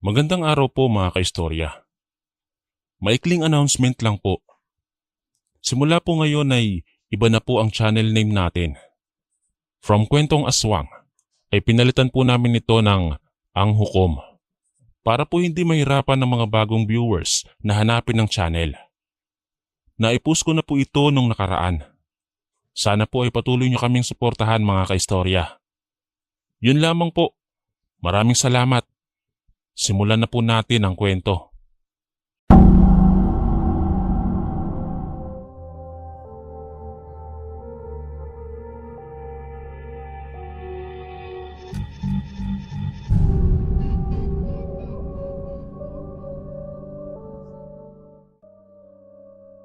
Magandang araw po mga kaistorya. Maikling announcement lang po. Simula po ngayon ay iba na po ang channel name natin. From Kwentong Aswang ay pinalitan po namin ito ng Ang Hukom para po hindi mahirapan ng mga bagong viewers na hanapin ang channel. Naipost ko na po ito nung nakaraan. Sana po ay patuloy nyo kaming suportahan mga kaistorya. Yun lamang po. Maraming salamat. Simulan na po natin ang kwento.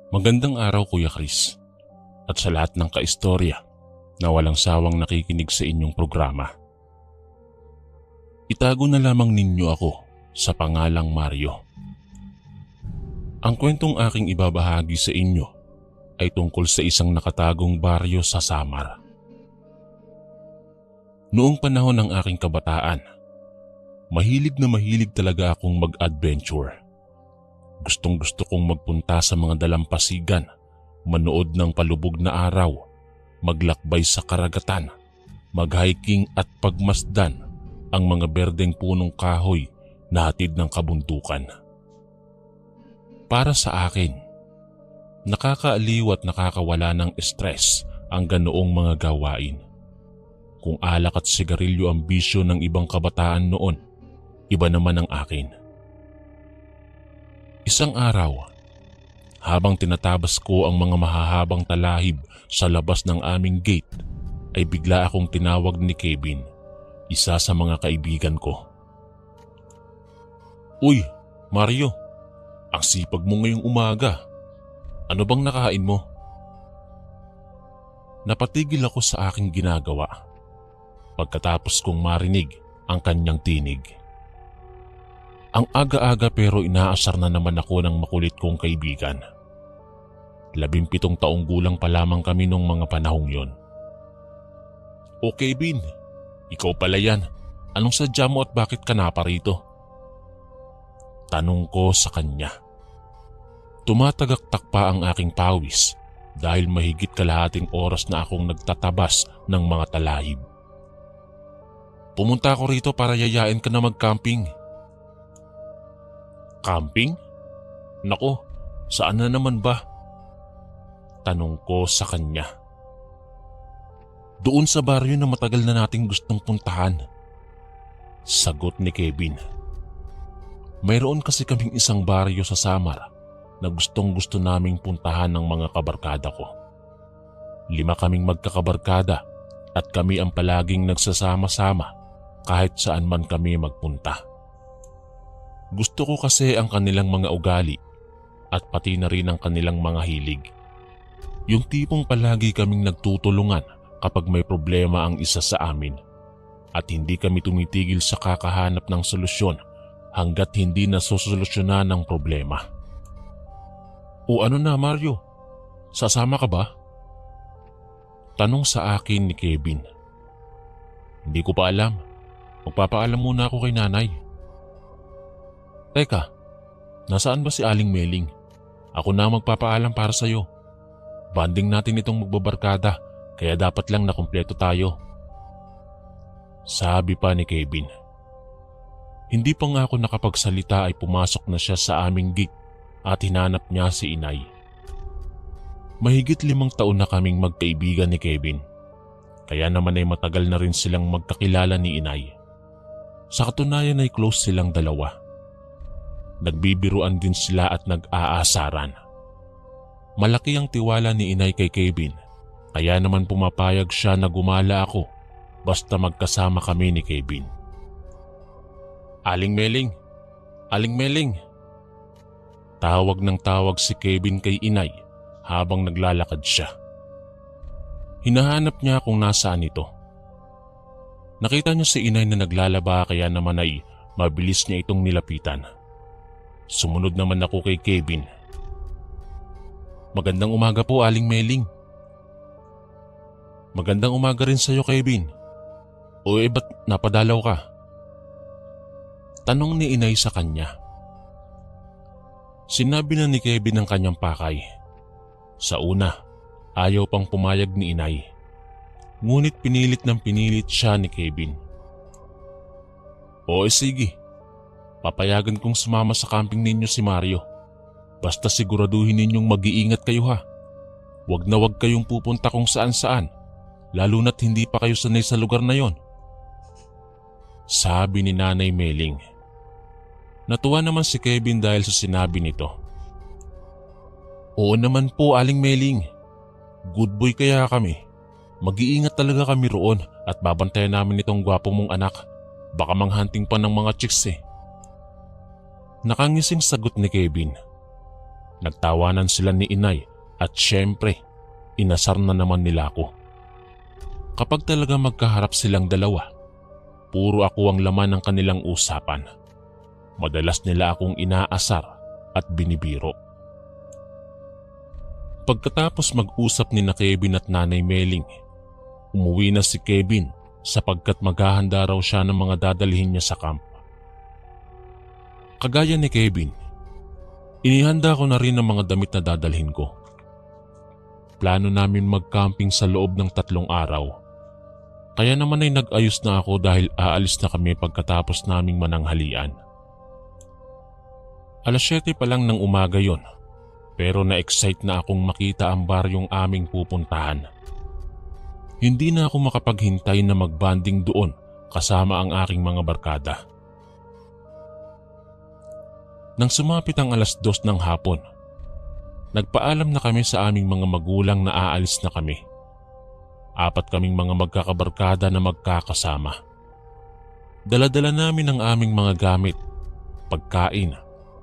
Magandang araw Kuya Chris at sa lahat ng kaistorya na walang sawang nakikinig sa inyong programa. Itago na lamang ninyo ako sa pangalang Mario. Ang kwentong aking ibabahagi sa inyo ay tungkol sa isang nakatagong baryo sa Samar. Noong panahon ng aking kabataan, mahilig na mahilig talaga akong mag-adventure. Gustong-gusto kong magpunta sa mga dalampasigan, manood ng palubog na araw, maglakbay sa karagatan, mag-hiking at pagmasdan ang mga berdeng punong kahoy na hatid ng kabundukan. Para sa akin, nakakaaliw at nakakawala ng stress ang ganoong mga gawain. Kung alak at sigarilyo ang bisyo ng ibang kabataan noon, iba naman ang akin. Isang araw, habang tinatabas ko ang mga mahahabang talahib sa labas ng aming gate, ay bigla akong tinawag ni Kevin, isa sa mga kaibigan ko. "Uy, Mario, ang sipag mo ngayong umaga. Ano bang nakain mo?" Napatigil ako sa aking ginagawa pagkatapos kong marinig ang kanyang tinig. Ang aga-aga pero inaasar na naman ako ng makulit kong kaibigan. 17 taong gulang pa lamang kami nung mga panahong yon. "O Kevin, ikaw pala yan. Anong sadya mo at bakit ka naparito?" Tanong ko sa kanya. Tumatagaktak pa ang aking pawis dahil mahigit kalahating oras na akong nagtatabas ng mga talahib. "Pumunta ako rito para yayain ka na mag-camping." "Camping? Nako, saan na naman ba?" Tanong ko sa kanya. "Doon sa baryo na matagal na nating gustong puntahan," sagot ni Kevin. Mayroon kasi kaming isang baryo sa Samar na gustong-gusto naming puntahan ng mga kabarkada ko. 5 kaming magkakabarkada at kami ang palaging nagsasama-sama kahit saan man kami magpunta. Gusto ko kasi ang kanilang mga ugali at pati na rin ang kanilang mga hilig. Yung tipong palagi kaming nagtutulungan kapag may problema ang isa sa amin at hindi kami tumitigil sa kakahanap ng solusyon hanggat hindi nasosolusyonan ng problema. "O ano na Mario, sasama ka ba?" Tanong sa akin ni Kevin. "Hindi ko pa alam. Magpapaalam muna ako kay nanay." "Teka, nasaan ba si Aling Meling? Ako na magpapaalam para sa'yo. Banding natin itong magbabarkada kaya dapat lang na kumpleto tayo." Sabi pa ni Kevin. Hindi pa nga ako nakapagsalita ay pumasok na siya sa aming gate at hinanap niya si inay. Mahigit 5 taon na kaming magkaibigan ni Kevin. Kaya naman ay matagal na rin silang magkakilala ni inay. Sa katunayan ay close silang dalawa. Nagbibiruan din sila at nag-aasaran. Malaki ang tiwala ni inay kay Kevin, kaya naman pumapayag siya na gumala ako basta magkasama kami ni Kevin. "Aling Meling! Aling Meling!" Tawag ng tawag si Kevin kay inay habang naglalakad siya. Hinahanap niya kung nasaan ito. Nakita niya si inay na naglalaba kaya naman ay mabilis niya itong nilapitan. Sumunod naman ako kay Kevin. "Magandang umaga po, Aling Meling." "Magandang umaga rin sa'yo, Kevin. O ba't napadalaw ka?" Tanong ni inay sa kanya. Sinabi na ni Kevin ang kanyang pakay. Sa una, ayaw pang pumayag ni inay. Ngunit pinilit ng pinilit siya ni Kevin. O sige, papayagan kong sumama sa camping ninyo si Mario. Basta siguraduhin ninyong mag-iingat kayo ha. Wag na wag kayong pupunta kung saan saan, lalo na't hindi pa kayo sanay sa lugar na yon. Sabi ni Nanay Meling. Natuwa naman si Kevin dahil sa sinabi nito. Oo naman po, Aling Meling. Good boy kaya kami. Mag-iingat talaga kami roon at babantayan namin itong gwapo mong anak. Baka manghanting pa ng mga chicks eh. Nakangising sagot ni Kevin. Nagtawanan sila ni inay at syempre, inasar na naman nila ako. Kapag talaga magkaharap silang dalawa, puro ako ang laman ng kanilang usapan. Madalas nila akong inaasar at binibiro. Pagkatapos mag-usap ni na Kevin at Nanay Meling, umuwi na si Kevin sapagkat maghahanda raw siya ng mga dadalhin niya sa camp. Kagaya ni Kevin, inihanda ko na rin ang mga damit na dadalhin ko. Plano namin mag-camping sa loob ng 3 araw. Kaya naman ay nag-ayos na ako dahil aalis na kami pagkatapos naming mananghalian. Alas 7 pa lang ng umaga yon, pero na-excite na akong makita ang baryong aming pupuntahan. Hindi na ako makapaghintay na magbanding doon kasama ang aking mga barkada. Nang sumapit ang alas 2 ng hapon, nagpaalam na kami sa aming mga magulang na aalis na kami. 4 kaming mga magkakabarkada na magkakasama. Dala-dala namin ang aming mga gamit, pagkain,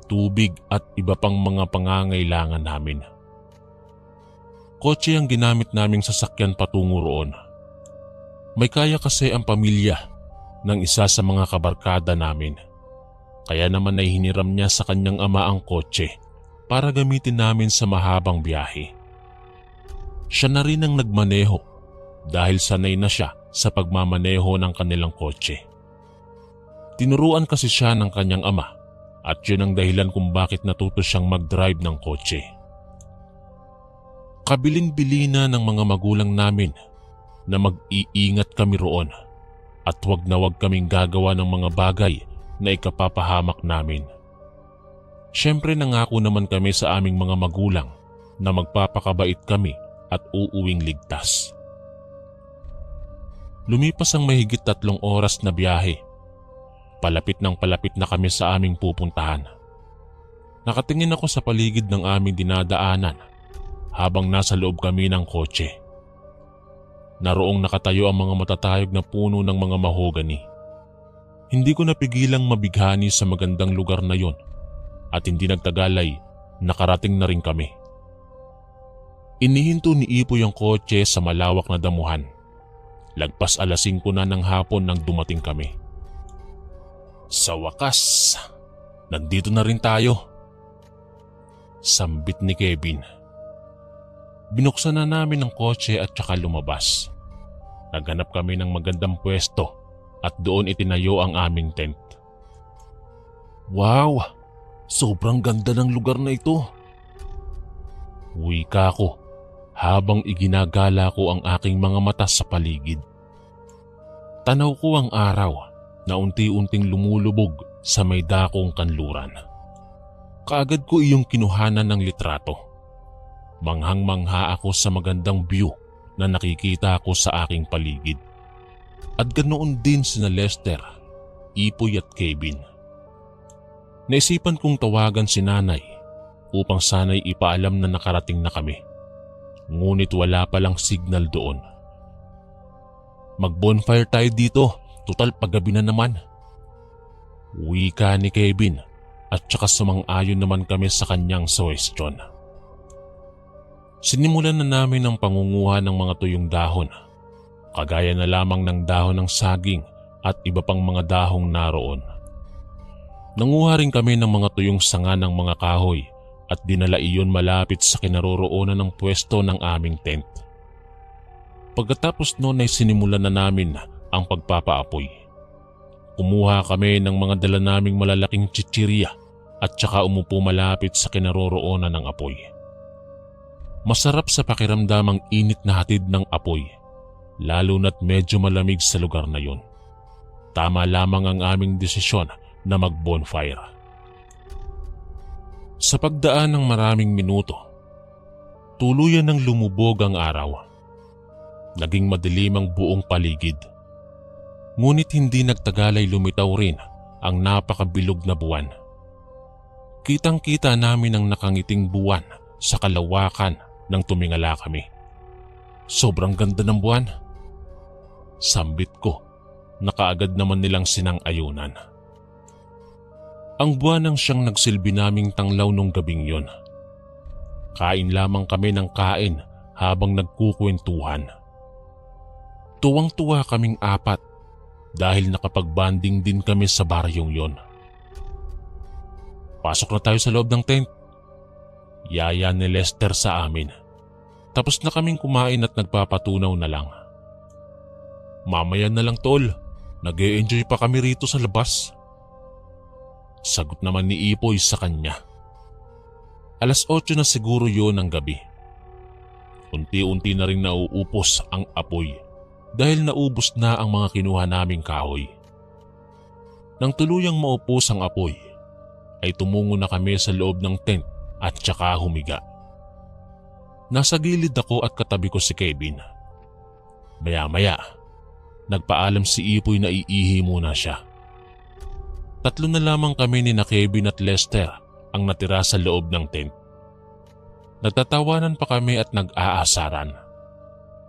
tubig at iba pang mga pangangailangan namin. Kotse ang ginamit naming sasakyan patungo roon. May kaya kasi ang pamilya ng isa sa mga kabarkada namin. Kaya naman ay hiniram niya sa kanyang ama ang kotse para gamitin namin sa mahabang biyahe. Siya na rin ang nagmaneho dahil sanay na siya sa pagmamaneho ng kanilang kotse. Tinuruan kasi siya ng kanyang ama at yun ang dahilan kung bakit natuto siyang mag-drive ng kotse. Kabilin-bili na ng mga magulang namin na mag-iingat kami roon at wag na wag kaming gagawa ng mga bagay na ikapapahamak namin. Siyempre nangako naman kami sa aming mga magulang na magpapakabait kami at uuwing ligtas. Lumipas ang mahigit 3 oras na biyahe. Palapit na kami sa aming pupuntahan. Nakatingin ako sa paligid ng aming dinadaanan habang nasa loob kami ng kotse. Naroong nakatayo ang mga matatayog na puno ng mga mahogani. Hindi ko napigilang mabighani sa magandang lugar na yon at hindi nagtagalay nakarating na rin kami. Inihinto ni Ipoy ang kotse sa malawak na damuhan. Lagpas alas 5 na ng hapon nang dumating kami. Sa wakas, nandito na rin tayo. Sambit ni Kevin. Binuksan na namin ang kotse at saka lumabas. Naghanap kami ng magandang pwesto at doon itinayo ang aming tent. Wow! Sobrang ganda ng lugar na ito. Wika ko habang iginagala ko ang aking mga mata sa paligid. Tanaw ko ang araw na unti-unting lumulubog sa may dakong kanluran. Kaagad ko iyong kinuhanan ng litrato. Manghang-mangha ako sa magandang view na nakikita ko sa aking paligid. At ganoon din sina Lester, Ipoy at Kevin. Naisipan kong tawagan si Nanay upang sana'y ipaalam na nakarating na kami. Ngunit wala palang signal doon. Mag-bonfire tayo dito, total paggabi na naman. Wika ni Kevin at saka sumang-ayon naman kami sa kanyang suwestyon. Sinimulan na namin ang pangunguha ng mga tuyong dahon, kagaya na lamang ng dahon ng saging at iba pang mga dahong naroon. Nanguha rin kami ng mga tuyong sanga ng mga kahoy at dinala iyon malapit sa kinaroroonan ng pwesto ng aming tent. Pagkatapos noon ay sinimulan na namin ang pagpapaapoy. Kumuha kami ng mga dala naming malalaking chichirya at saka umupo malapit sa kinaroroonan ng apoy. Masarap sa pakiramdam ang init na hatid ng apoy, lalo na't medyo malamig sa lugar na yun. Tama lamang ang aming desisyon na mag-bonfire. Sa pagdaan ng maraming minuto, tuluyan ng lumubog ang araw. Naging madilim ang buong paligid. Ngunit hindi nagtagal ay lumitaw rin ang napakabilog na buwan. Kitang-kita namin ang nakangiting buwan sa kalawakan nang tumingala kami. Sobrang ganda ng buwan. Sambit ko na kaagad naman nilang sinang-ayunan. Ang buwan ang siyang nagsilbi naming tanglaw nung gabing yon. Kain lamang kami ng kain habang nagkukwentuhan. Tuwang-tuwa kaming apat dahil nakapag-banding din kami sa baryong yon. Pasok na tayo sa loob ng tent. Yaya ni Lester sa amin. Tapos na kaming kumain at nagpapatunaw na lang. Mamaya na lang tol, nag-e-enjoy pa kami rito sa labas. Sagot naman ni Ipoy sa kanya. 8:00 na siguro yon ng gabi. Unti-unti na rin nauupos ang apoy dahil naubos na ang mga kinuha naming kahoy. Nang tuluyang maupos ang apoy, ay tumungo na kami sa loob ng tent at saka humiga. Nasa gilid ako at katabi ko si Kevin. Maya-maya, nagpaalam si Ipoy na iihi muna siya. 3 na lamang kami ni na Kevin at Lester ang natira sa loob ng tent. Nagtatawanan pa kami at nag-aasaran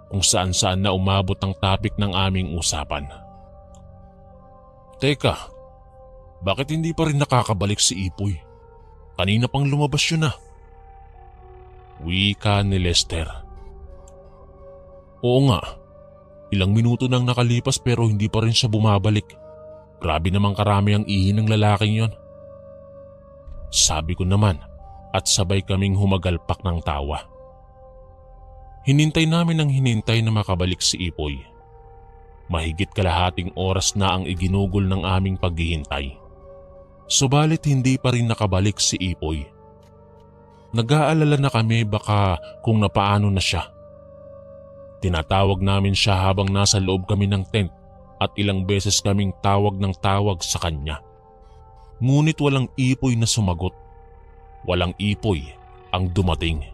kung saan-saan na umabot ang topic ng aming usapan. Teka, bakit hindi pa rin nakakabalik si Ipoy? Kanina pang lumabas yun ah. Wika ni Lester. Oo nga, ilang minuto nang nakalipas pero hindi pa rin siya bumabalik. Grabe namang karami ang ihi ng lalaking yon. Sabi ko naman at sabay kaming humagalpak ng tawa. Hinintay namin ang hinintay na makabalik si Ipoy. Mahigit kalahating oras na ang iginugol ng aming paghihintay. Subalit hindi pa rin nakabalik si Ipoy. Nag-aalala na kami baka kung napaano na siya. Tinatawag namin siya habang nasa loob kami ng tent at ilang beses kaming tawag ng tawag sa kanya. Ngunit walang Ipoy na sumagot. Walang Ipoy ang dumating.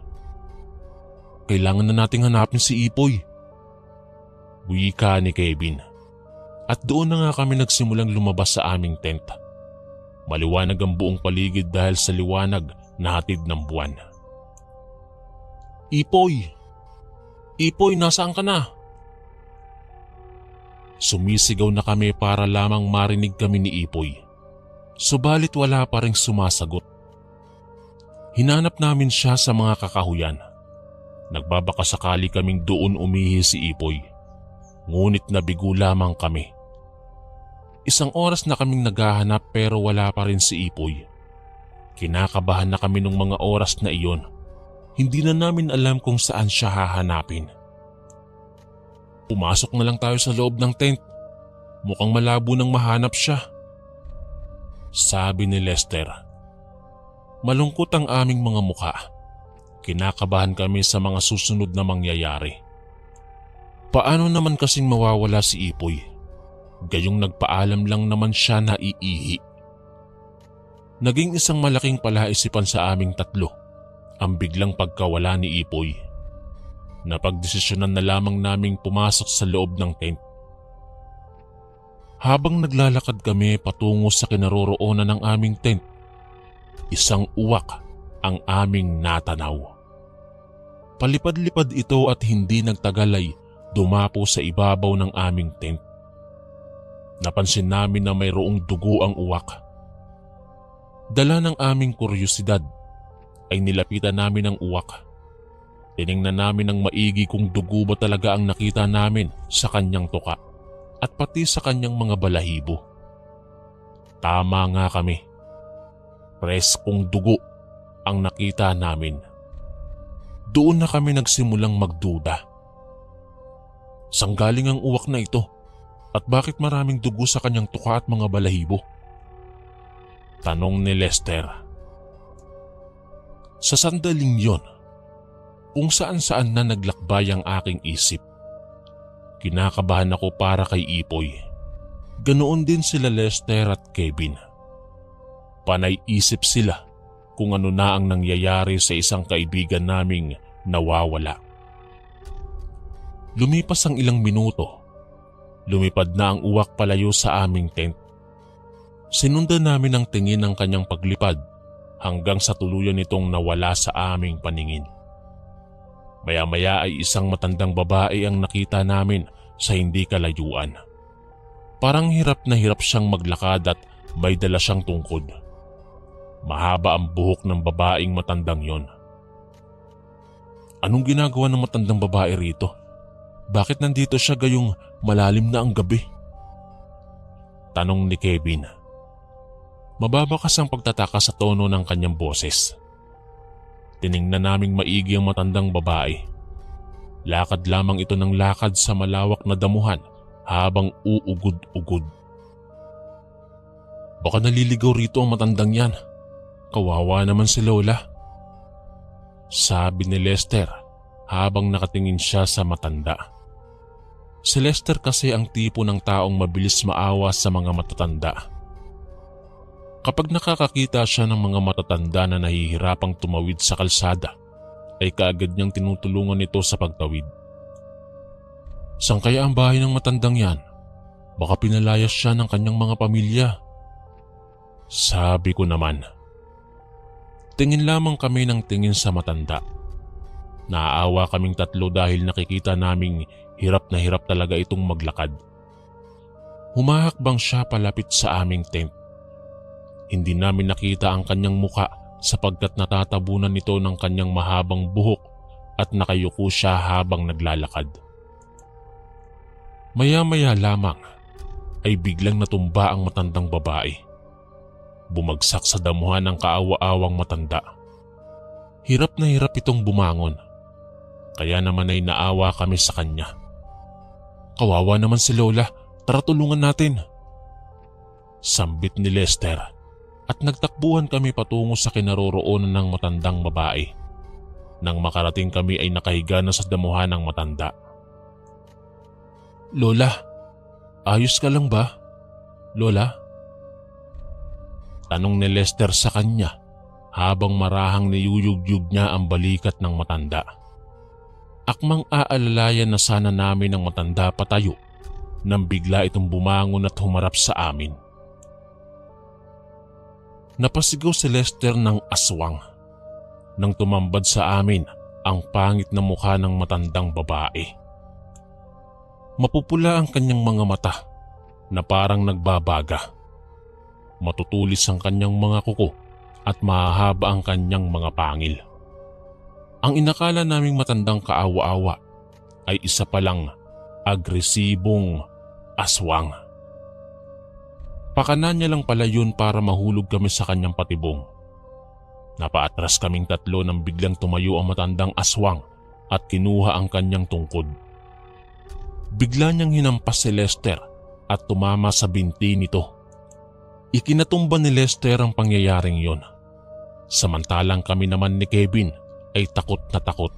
Kailangan na nating hanapin si Ipoy. Wika ni Kevin. At doon na nga kami nagsimulang lumabas sa aming tent. Maliwanag ang buong paligid dahil sa liwanag na hatid ng buwan. Ipoy! Ipoy, nasaan ka na? Sumisigaw na kami para lamang marinig kami ni Ipoy. Subalit wala pa ring sumasagot. Hinanap namin siya sa mga kakahuyan. Nagbabaka sakali kaming doon umihi si Ipoy. Ngunit nabigo lamang kami. 1 oras na kaming naghahanap pero wala pa rin si Ipoy. Kinakabahan na kami nung mga oras na iyon. Hindi na namin alam kung saan siya hahanapin. Pumasok na lang tayo sa loob ng tent. Mukhang malabo nang mahanap siya. Sabi ni Lester. Malungkot ang aming mga mukha. Kinakabahan kami sa mga susunod na mangyayari. Paano naman kasing mawawala si Ipoy? Gayong nagpaalam lang naman siya na iihi. Naging isang malaking palaisipan sa aming tatlo ang biglang pagkawala ni Ipoy. Napagdesisyonan na lamang naming pumasok sa loob ng tent. Habang naglalakad kami patungo sa kinaroroonan ng aming tent, isang uwak ang aming natanaw. Palipad-lipad ito at hindi nagtagal ay dumapo sa ibabaw ng aming tent. Napansin namin na mayroong dugo ang uwak. Dala ng aming kuryosidad ay nilapitan namin ang uwak. Tiningnan namin ng maigi kung dugo ba talaga ang nakita namin sa kanyang tuka at pati sa kanyang mga balahibo. Tama nga kami. Preskong dugo ang nakita namin. Doon na kami nagsimulang magduda. Saan galing ang uwak na ito? At bakit maraming dugo sa kanyang tuka at mga balahibo? Tanong ni Lester. Sa sandaling yon, kung saan-saan na naglakbay ang aking isip. Kinakabahan ako para kay Ipoy. Ganoon din sila Lester at Kevin. Panay isip sila kung ano na ang nangyayari sa isang kaibigan naming nawawala. Lumipas ang ilang minuto. Lumipad na ang uwak palayo sa aming tent. Sinundan namin ang tingin ng kanyang paglipad hanggang sa tuluyan nitong nawala sa aming paningin. Maya-maya ay isang matandang babae ang nakita namin sa hindi kalayuan. Parang hirap na hirap siyang maglakad at may dala siyang tungkod. Mahaba ang buhok ng babaeng matandang yon. Anong ginagawa ng matandang babae rito? Bakit nandito siya gayong malalim na ang gabi? Tanong ni Kevin. Mababakas ang pagtataka sa tono ng kanyang boses. Tiningnan naming maigi ang matandang babae. Lakad lamang ito ng lakad sa malawak na damuhan habang uugod-ugod. Baka naliligaw rito ang matandang yan. Kawawa naman si Lola. Sabi ni Lester habang nakatingin siya sa matanda. Si Lester kasi ang tipo ng taong mabilis maawa sa mga matatanda. Kapag nakakakita siya ng mga matatanda na nahihirapang tumawid sa kalsada, ay kaagad niyang tinutulungan ito sa pagtawid. Saan kaya ang bahay ng matandang yan? Baka pinalayas siya ng kanyang mga pamilya. Sabi ko naman. Tingin lamang kami ng tingin sa matanda. Naaawa kaming tatlo dahil nakikita naming hirap na hirap talaga itong maglakad. Humahakbang siya palapit sa aming tent. Hindi namin nakita ang kanyang muka sapagkat natatabunan nito ng kanyang mahabang buhok at nakayuko siya habang naglalakad. Maya-maya lamang ay biglang natumba ang matandang babae. Bumagsak sa damuhan ng kaawa-awang matanda. Hirap na hirap itong bumangon. Kaya naman ay naawa kami sa kanya. Kawawa naman si Lola, tara tulungan natin. Sambit ni Lester at nagtakbuhan kami patungo sa kinaroroonan ng matandang babae. Nang makarating kami ay nakahiga na sa damuhan ng matanda. Lola, ayos ka lang ba? Lola? Tanong ni Lester sa kanya habang marahang niyuyugyug niya ang balikat ng matanda. Akmang aalalayan na sana namin ang matanda patayo nang bigla itong bumangon at humarap sa amin. Napasigaw si Lester ng aswang nang tumambad sa amin ang pangit na mukha ng matandang babae. Mapupula ang kanyang mga mata na parang nagbabaga. Matutulis ang kanyang mga kuko at mahahaba ang kanyang mga pangil. Ang inakala naming matandang kaawa-awa ay isa palang agresibong aswang. Pakana niya lang pala yun para mahulog kami sa kanyang patibong. Napaatras kaming tatlo nang biglang tumayo ang matandang aswang at kinuha ang kanyang tungkod. Bigla niyang hinampas si Lester at tumama sa binti nito. Ikinatumba ni Lester ang pangyayaring yon. Samantalang kami naman ni Kevin ay takot na takot.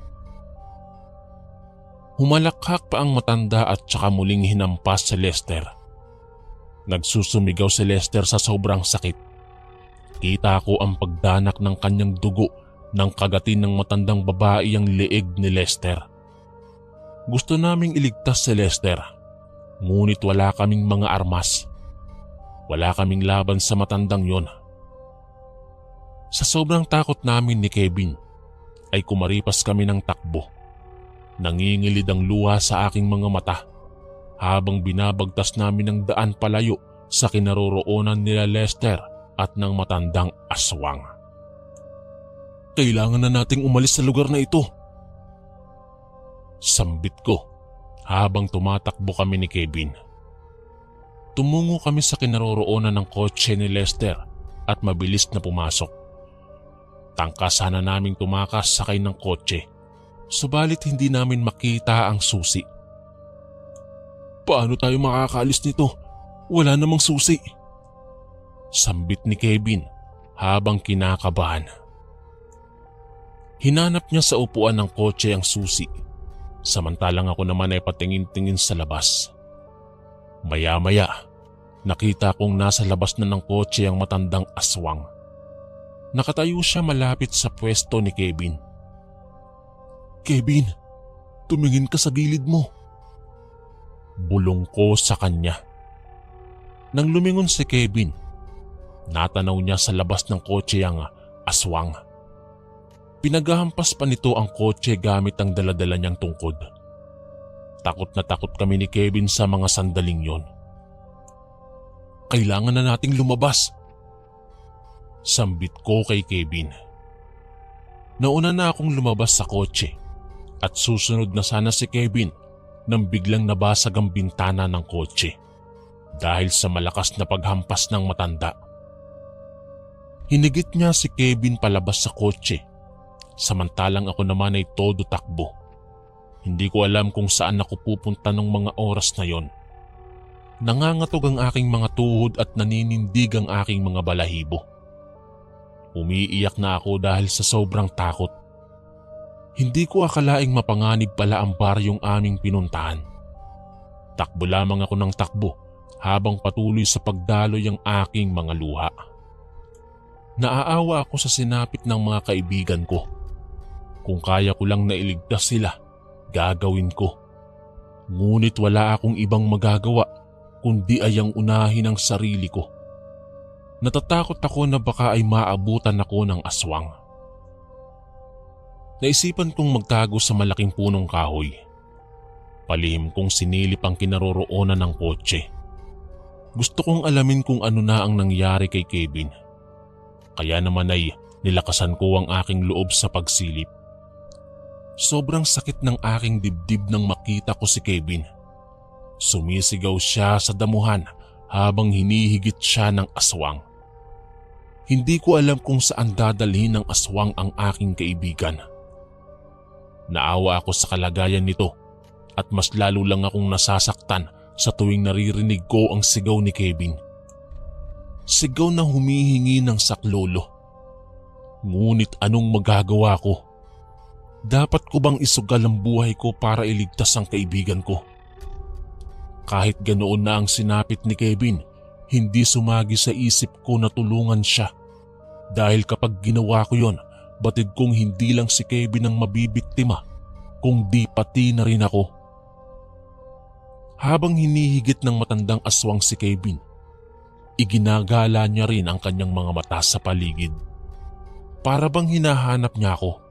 Humalakhak pa ang matanda at saka muling hinampas si Lester. Nagsusumigaw si Lester sa sobrang sakit. Kita ko ang pagdanak ng kanyang dugo nang kagatin ng matandang babae ang leeg ni Lester. Gusto naming iligtas si Lester, ngunit wala kaming mga armas. Wala kaming laban sa matandang yon. Sa sobrang takot namin ni Kevin, ay kumaripas kami ng takbo. Nangingilid ang luha sa aking mga mata habang binabagtas namin ang daan palayo sa kinaroroonan nila Lester at ng matandang aswang. Kailangan na nating umalis sa lugar na ito. Sambit ko habang tumatakbo kami ni Kevin. Tumungo kami sa kinaroroonan ng kotse ni Lester at mabilis na pumasok. Tangkas sana naming tumakas sakay ng kotse, subalit hindi namin makita ang susi. Paano tayo makakaalis nito? Wala namang susi. Sambit ni Kevin habang kinakabahan. Hinanap niya sa upuan ng kotse ang susi, samantalang ako naman ay patingin-tingin sa labas. Maya-maya, nakita kong nasa labas na ng kotse ang matandang aswang. Nakatayo siya malapit sa pwesto ni Kevin. Kevin, tumingin ka sa gilid mo. Bulong ko sa kanya. Nang lumingon si Kevin, natanaw niya sa labas ng kotse ang aswang. Pinaghahampas pa nito ang kotse gamit ang daladala niyang tungkod. Takot na takot kami ni Kevin sa mga sandaling yon. Kailangan na nating lumabas. Sambit ko kay Kevin. Nauna na akong lumabas sa kotse at susunod na sana si Kevin nang biglang nabasag ang bintana ng kotse dahil sa malakas na paghampas ng matanda. Hinigit niya si Kevin palabas sa kotse, samantalang ako naman ay todo takbo. Hindi ko alam kung saan ako pupunta ng mga oras na yon. Nangangatog ang aking mga tuhod at naninindig ang aking mga balahibo. Umiiyak na ako dahil sa sobrang takot. Hindi ko akalaing mapanganib pala ang baryong aming pinuntahan. Takbo lamang ako ng takbo habang patuloy sa pagdaloy ang aking mga luha. Naaawa ako sa sinapit ng mga kaibigan ko. Kung kaya ko lang nailigtas sila, gagawin ko. Ngunit wala akong ibang magagawa kundi ay ang unahin ang sarili ko. Natatakot ako na baka ay maabutan ako ng aswang. Naisipan kong magtago sa malaking punong kahoy. Palihim kong sinilip ang kinaroroonan ng kotse. Gusto kong alamin kung ano na ang nangyari kay Kevin. Kaya naman ay nilakasan ko ang aking loob sa pagsilip. Sobrang sakit ng aking dibdib nang makita ko si Kevin. Sumisigaw siya sa damuhan habang hinihigit siya ng aswang. Hindi ko alam kung saan dadalhin ng aswang ang aking kaibigan. Naawa ako sa kalagayan nito at mas lalo lang akong nasasaktan sa tuwing naririnig ko ang sigaw ni Kevin. Sigaw na humihingi ng saklolo. Ngunit anong magagawa ko? Dapat ko bang isugal ang buhay ko para iligtas ang kaibigan ko? Kahit ganoon na ang sinapit ni Kevin, hindi sumagi sa isip ko na tulungan siya. Dahil kapag ginawa ko yon, batid kong hindi lang si Kevin ang mabibiktima, kundi pati na rin ako. Habang hinihigit ng matandang aswang si Kevin, iginagala niya rin ang kanyang mga mata sa paligid. Para bang hinahanap niya ako.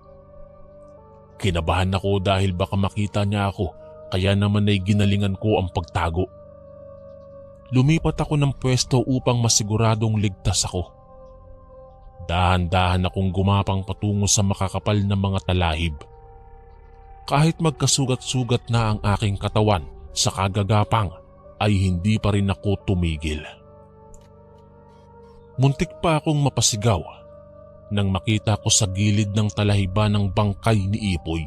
Kinabahan ako dahil baka makita niya ako, kaya naman ay ginalingan ko ang pagtago. Lumipat ako ng pwesto upang masiguradong ligtas ako. Dahan-dahan akong gumapang patungo sa makakapal na mga talahib. Kahit magkasugat-sugat na ang aking katawan sa kagagapang, ay hindi pa rin ako tumigil. Muntik pa akong mapasigaw nang makita ko sa gilid ng talahiban ng bangkay ni Ipoy.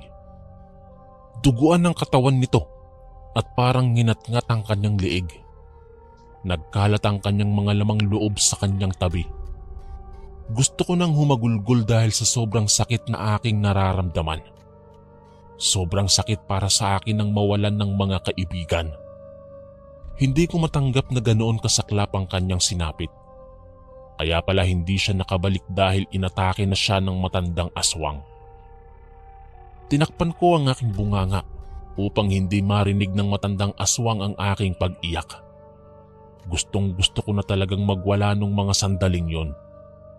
Duguan ang katawan nito at parang nginat-ngat ang kanyang liig. Nagkalat ang kanyang mga lamang loob sa kanyang tabi. Gusto ko nang humagulgol dahil sa sobrang sakit na aking nararamdaman. Sobrang sakit para sa akin nang mawalan ng mga kaibigan. Hindi ko matanggap na ganoon kasaklap ang kanyang sinapit. Kaya pala hindi siya nakabalik dahil inatake na siya ng matandang aswang. Tinakpan ko ang aking bunganga upang hindi marinig ng matandang aswang ang aking pag-iyak. Gustong-gusto ko na talagang magwala nung mga sandaling yon.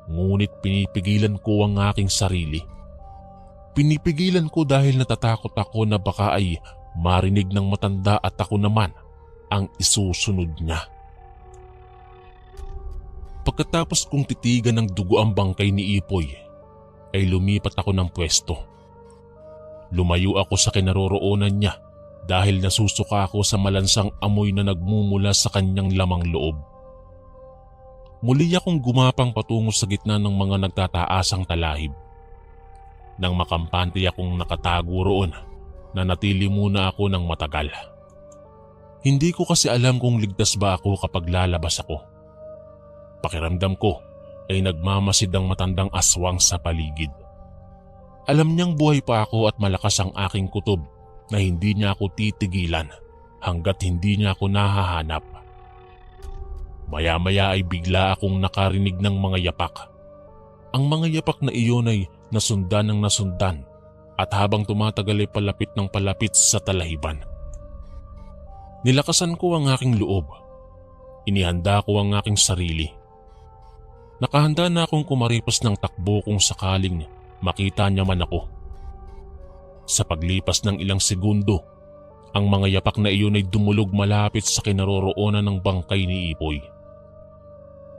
Ngunit pinipigilan ko ang aking sarili. Pinipigilan ko dahil natatakot ako na baka ay marinig ng matanda at ako naman ang isusunod niya. Pagkatapos kong titigan ng dugo ang bangkay ni Ipoy, ay lumipat ako ng pwesto. Lumayo ako sa kinaroroonan niya dahil nasusuka ako sa malansang amoy na nagmumula sa kanyang lamang loob. Muli akong gumapang patungo sa gitna ng mga nagtataasang talahib. Nang makampante akong nakatago roon, nanatili muna ako ng matagal. Hindi ko kasi alam kung ligtas ba ako kapag lalabas ako. Pakiramdam ko ay nagmamasid ang matandang aswang sa paligid. Alam niyang buhay pa ako at malakas ang aking kutob na hindi niya ako titigilan hanggat hindi niya ako nahahanap. Maya-maya ay bigla akong nakarinig ng mga yapak. Ang mga yapak na iyon ay nasundan ng nasundan at habang tumatagal ay palapit ng palapit sa talahiban. Nilakasan ko ang aking loob. Inihanda ko ang aking sarili. Nakahanda na akong kumaripas ng takbo kung sakaling makita niya man ako. Sa paglipas ng ilang segundo, ang mga yapak na iyon ay dumulog malapit sa kinaroroonan ng bangkay ni Ipoy.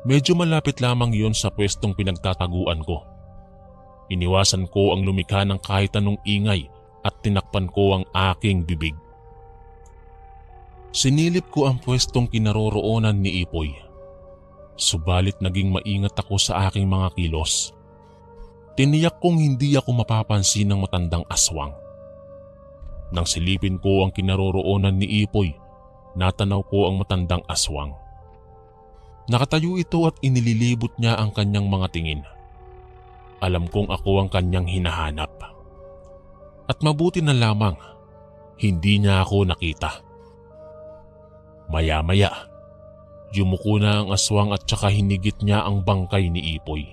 Medyo malapit lamang iyon sa pwestong pinagtataguan ko. Iniwasan ko ang lumikha ng kahit anong ingay at tinakpan ko ang aking bibig. Sinilip ko ang pwestong kinaroroonan ni Ipoy. Subalit naging maingat ako sa aking mga kilos. Tiniyak kong hindi ako mapapansin ng matandang aswang. Nang silipin ko ang kinaroroonan ni Ipoy, natanaw ko ang matandang aswang. Nakatayo ito at inililibot niya ang kanyang mga tingin. Alam kong ako ang kanyang hinahanap. At mabuti na lamang, hindi niya ako nakita. Maya-maya, yumuko na ang aswang at saka hinigit niya ang bangkay ni Ipoy.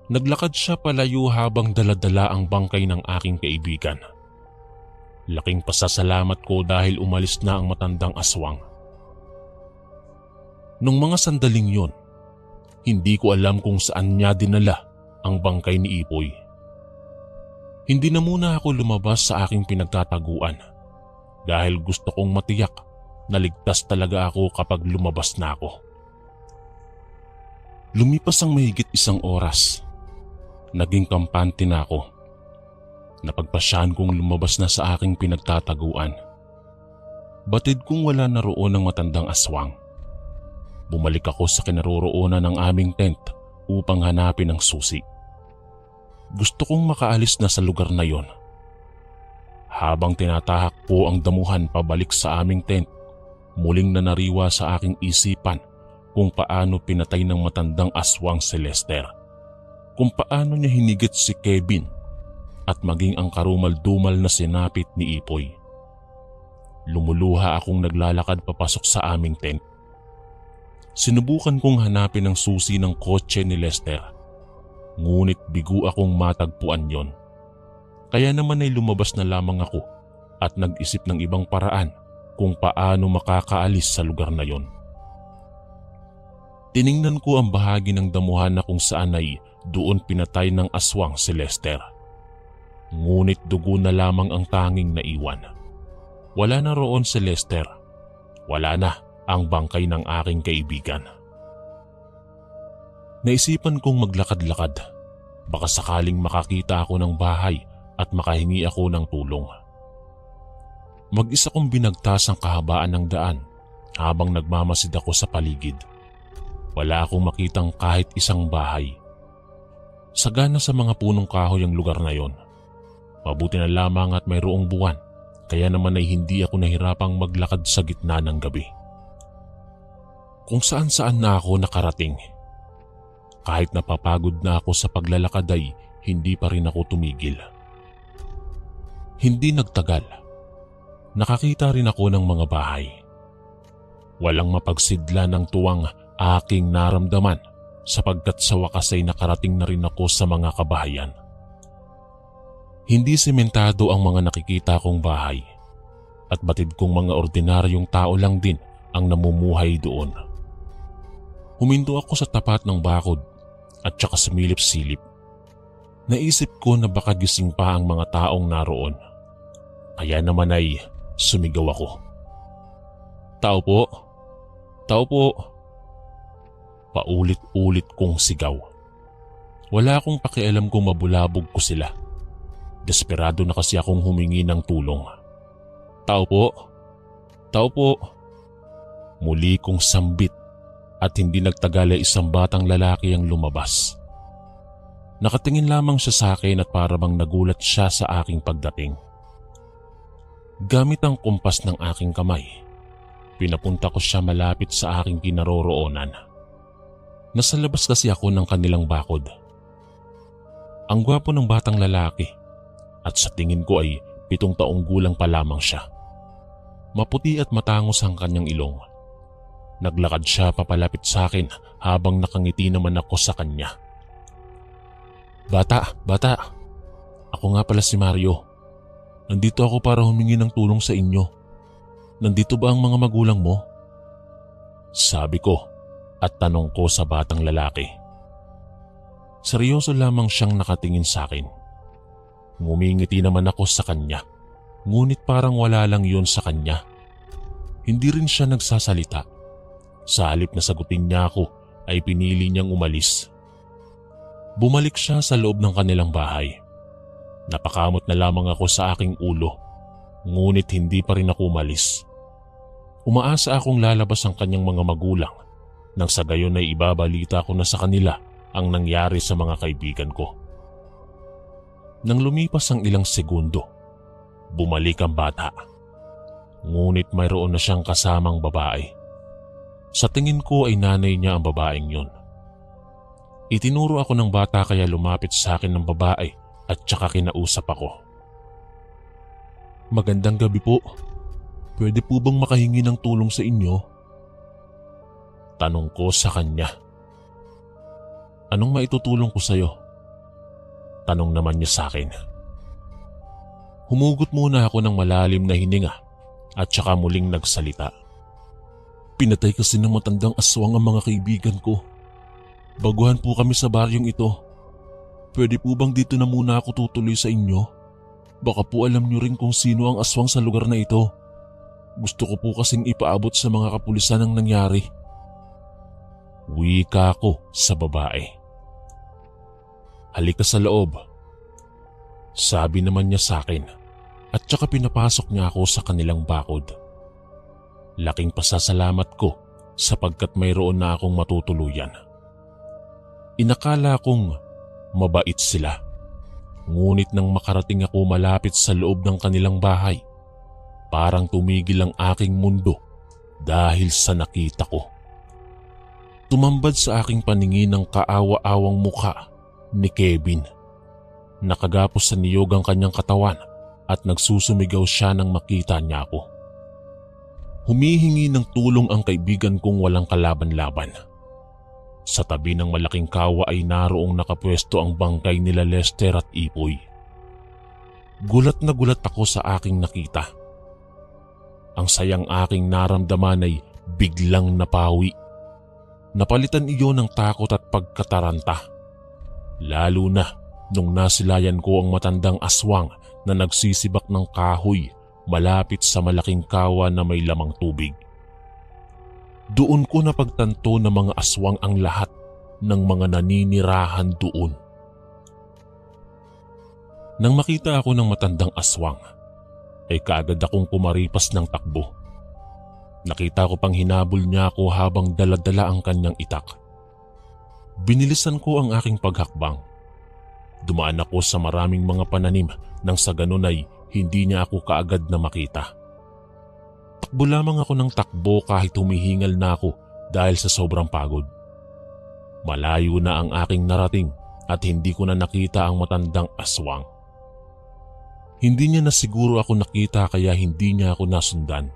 Naglakad siya palayo habang daladala ang bangkay ng aking kaibigan. Laking pasasalamat ko dahil umalis na ang matandang aswang. Nung mga sandaling yon, hindi ko alam kung saan niya dinala ang bangkay ni Ipoy. Hindi na muna ako lumabas sa aking pinagtataguan dahil gusto kong matiyak na ligtas talaga ako kapag lumabas na ako. Lumipas ang mahigit 1 oras. Naging kampante na ako. Napagpasyahan kong lumabas na sa aking pinagtataguan. Batid kong wala na roon ang matandang aswang. Bumalik ako sa kinaroroonan ng aming tent upang hanapin ang susi. Gusto kong makaalis na sa lugar na yon. Habang tinatahak po ang damuhan pabalik sa aming tent, muling nanariwa sa aking isipan kung paano pinatay ng matandang aswang si Lester. Kung paano niya hinigit si Kevin at maging ang karumal-dumal na sinapit ni Ipoy. Lumuluha akong naglalakad papasok sa aming tent. Sinubukan kong hanapin ang susi ng kotse ni Lester. Ngunit bigo akong matagpuan yon. Kaya naman ay lumabas na lamang ako at nag-isip ng ibang paraan kung paano makakaalis sa lugar na yon. Tiningnan ko ang bahagi ng damuhan na kung saan ay doon pinatay ng aswang si Lester. Ngunit dugo na lamang ang tanging naiwan. Wala na roon si Lester. Wala na ang bangkay ng aking kaibigan. Naisipan kong maglakad-lakad. Baka sakaling makakita ako ng bahay at makahingi ako ng tulong. Mag-isa kong binagtas ang kahabaan ng daan habang nagmamasid ako sa paligid. Wala akong makitang kahit isang bahay. Sagana sa mga punong kahoy ang lugar na yon. Mabuti na lamang at mayroong buwan, kaya naman ay hindi ako nahirapang maglakad sa gitna ng gabi. Kung saan-saan na ako nakarating. Kahit napapagod na ako sa paglalakad ay hindi pa rin ako tumigil. Hindi nagtagal. Nakakita rin ako ng mga bahay. Walang mapagsidla ng tuwang aking naramdaman sapagkat sa wakas ay nakarating na rin ako sa mga kabahayan. Hindi sementado ang mga nakikita kong bahay at batid kong mga ordinaryong tao lang din ang namumuhay doon. Huminto ako sa tapat ng bakod at saka sumilip-silip. Naisip ko na baka gising pa ang mga taong naroon. Kaya naman ay sumigaw ako. Tao po! Tao po! Paulit-ulit kong sigaw. Wala akong pakialam kung mabulabog ko sila. Desperado na kasi akong humingi ng tulong. Tao po! Tao po! Muli kong sambit at hindi nagtagal ay isang batang lalaki ang lumabas. Nakatingin lamang siya sa akin at parabang nagulat siya sa aking pagdating. Gamit ang kumpas ng aking kamay, pinapunta ko siya malapit sa aking kinaroroonan. Nasa labas kasi ako ng kanilang bakod. Ang gwapo ng batang lalaki at sa tingin ko ay 7 taong gulang pa lamang siya. Maputi at matangos ang kanyang ilong. Naglakad siya papalapit sa akin habang nakangiti naman ako sa kanya. Bata. Ako nga pala si Mario. Nandito ako para humingi ng tulong sa inyo. Nandito ba ang mga magulang mo? Sabi ko at tanong ko sa batang lalaki. Seryoso lamang siyang nakatingin sa akin. Ngumingiti naman ako sa kanya, ngunit parang wala lang yun sa kanya. Hindi rin siya nagsasalita. Sa halip na sagutin niya ako ay pinili niyang umalis. Bumalik siya sa loob ng kanilang bahay. Napakamot na lamang ako sa aking ulo, ngunit hindi pa rin ako umalis. Umaasa akong lalabas ang kanyang mga magulang nang sa gayon ay ibabalita ko na sa kanila ang nangyari sa mga kaibigan ko. Nang lumipas ang ilang segundo, bumalik ang bata. Ngunit mayroon na siyang kasamang babae. Sa tingin ko ay nanay niya ang babaeng yun. Itinuro ako ng bata kaya lumapit sa akin ng babae at saka kinausap ako. Magandang gabi po. Pwede po bang makahingi ng tulong sa inyo? Tanong ko sa kanya. Anong maitutulong ko sa'yo? Tanong naman niya sa akin. Humugot muna ako ng malalim na hininga at saka muling nagsalita. Pinatay kasi ng matandang aswang ang mga kaibigan ko. Baguhan po kami sa baryong ito. Pwede po bang dito na muna ako tutuloy sa inyo? Baka po alam niyo rin kung sino ang aswang sa lugar na ito. Gusto ko po kasing ipaabot sa mga kapulisan ang nangyari. Wika ko sa babae. Halika sa loob. Sabi naman niya sa akin at saka pinapasok niya ako sa kanilang bakod. Laking pasasalamat ko sapagkat mayroon na akong matutuluyan. Inakala kong mabait sila. Ngunit nang makarating ako malapit sa loob ng kanilang bahay, parang tumigil ang aking mundo dahil sa nakita ko. Tumambad sa aking paningin ang kaawa-awang mukha ni Kevin. Nakagapos sa niyog ang kanyang katawan at nagsusumigaw siya nang makita niya ako. Humihingi ng tulong ang kaibigan kong walang kalaban-laban. Sa tabi ng malaking kawa ay naroong nakapwesto ang bangkay nila Lester at Ipoy. Gulat na gulat ako sa aking nakita. Ang sayang aking naramdaman ay biglang napawi. Napalitan iyon ng takot at pagkataranta. Lalo na nung nasilayan ko ang matandang aswang na nagsisibak ng kahoy malapit sa malaking kawa na may lamang tubig. Doon ko napagtanto na mga aswang ang lahat ng mga naninirahan doon. Nang makita ako ng matandang aswang, ay kaagad akong pumaripas ng takbo. Nakita ko pang hinabol niya ako habang daladala ang kanyang itak. Binilisan ko ang aking paghakbang. Dumaan ako sa maraming mga pananim nang sa ganun ay hindi niya ako kaagad na makita. Takbo lamang ako ng takbo kahit humihingal na ako dahil sa sobrang pagod. Malayo na ang aking narating at hindi ko na nakita ang matandang aswang. Hindi niya na siguro ako nakita kaya hindi niya ako nasundan.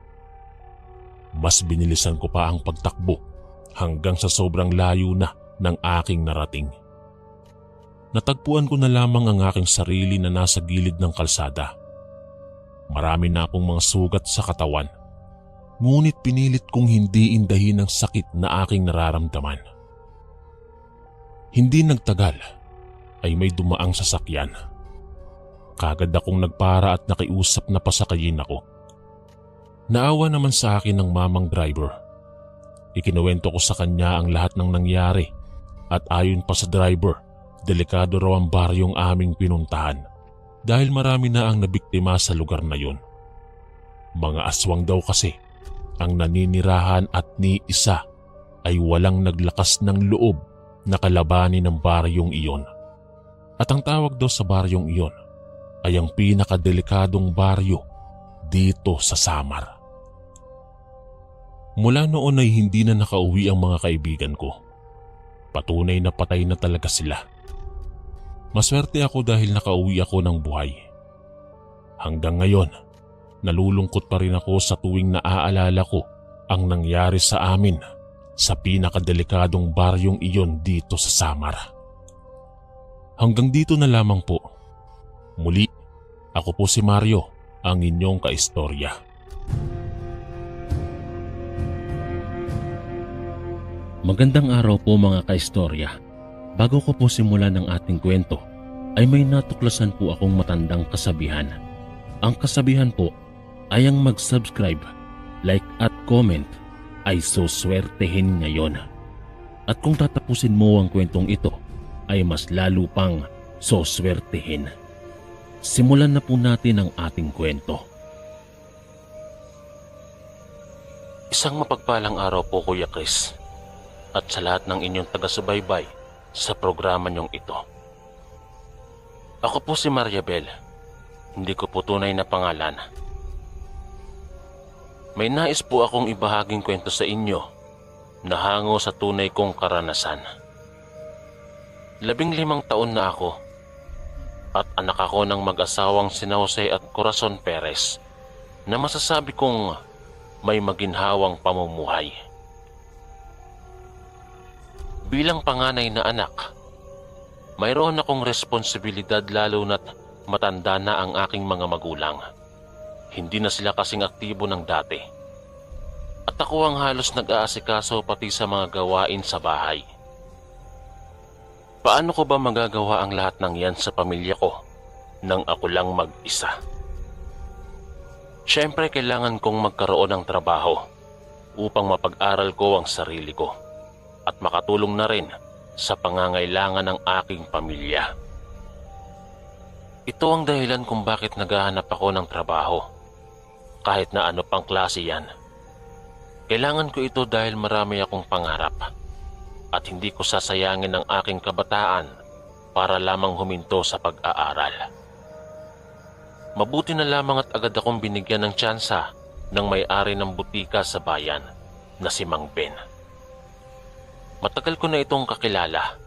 Mas binilisan ko pa ang pagtakbo hanggang sa sobrang layo na ng aking narating. Natagpuan ko na lamang ang aking sarili na nasa gilid ng kalsada. Marami na akong mga sugat sa katawan. Ngunit pinilit kong hindi indahin ang sakit na aking nararamdaman. Hindi nagtagal ay may dumaang sasakyan. Kagad akong nagpara at nakiusap na pasakayin ako. Naawa naman sa akin ng mamang driver. Ikinuwento ko sa kanya ang lahat ng nangyari at ayon pa sa driver, delikado raw ang baryong aming pinuntahan dahil marami na ang nabiktima sa lugar na yun. Mga aswang daw kasi ang naninirahan at ni isa ay walang naglakas ng loob na kalabanin ng baryong iyon. At ang tawag daw sa baryong iyon ay ang pinakadelikadong baryo dito sa Samar. Mula noon ay hindi na nakauwi ang mga kaibigan ko. Patunay na patay na talaga sila. Maswerte ako dahil nakauwi ako ng buhay. Hanggang ngayon, nalulungkot pa rin ako sa tuwing naaalala ko ang nangyari sa amin sa pinakadelikadong baryong iyon dito sa Samar. Hanggang dito na lamang po. Muli, ako po si Mario, ang inyong kaistorya. Magandang araw po mga kaistorya. Bago ko po simulan ang ating kwento, ay may natuklasan po akong matandang kasabihan. Ang kasabihan po ay ang mag-subscribe, like at comment ay suswertehin ngayon. At kung tatapusin mo ang kwentong ito, ay mas lalo pang suswertehin. Simulan na po natin ang ating kwento. Isang mapagpalang araw po Kuya Chris at sa lahat ng inyong taga-subaybay sa programa niyong ito. Ako po si Mariabel, hindi ko po tunay na pangalan. May nais po akong ibahaging kwento sa inyo na hango sa tunay kong karanasan. 15 taon na ako at anak ako ng mag-asawang sina Jose at Corazon Perez na masasabi kong may maginhawang pamumuhay. Bilang panganay na anak, mayroon akong responsibilidad lalo na't matanda na ang aking mga magulang. Hindi na sila kasing aktibo ng dati. At ako ang halos nag-aasikaso pati sa mga gawain sa bahay. Paano ko ba magagawa ang lahat ng yan sa pamilya ko nang ako lang mag-isa? Siyempre kailangan kong magkaroon ng trabaho upang mapag-aral ko ang sarili ko at makatulong na rin sa pangangailangan ng aking pamilya. Ito ang dahilan kung bakit naghahanap ako ng trabaho. Kahit na ano pang klase yan. Kailangan ko ito dahil marami akong pangarap at hindi ko sasayangin ang aking kabataan para lamang huminto sa pag-aaral. Mabuti na lamang at agad akong binigyan ng tsansa ng may-ari ng butika sa bayan na si Mang Ben. Matagal ko na itong kakilala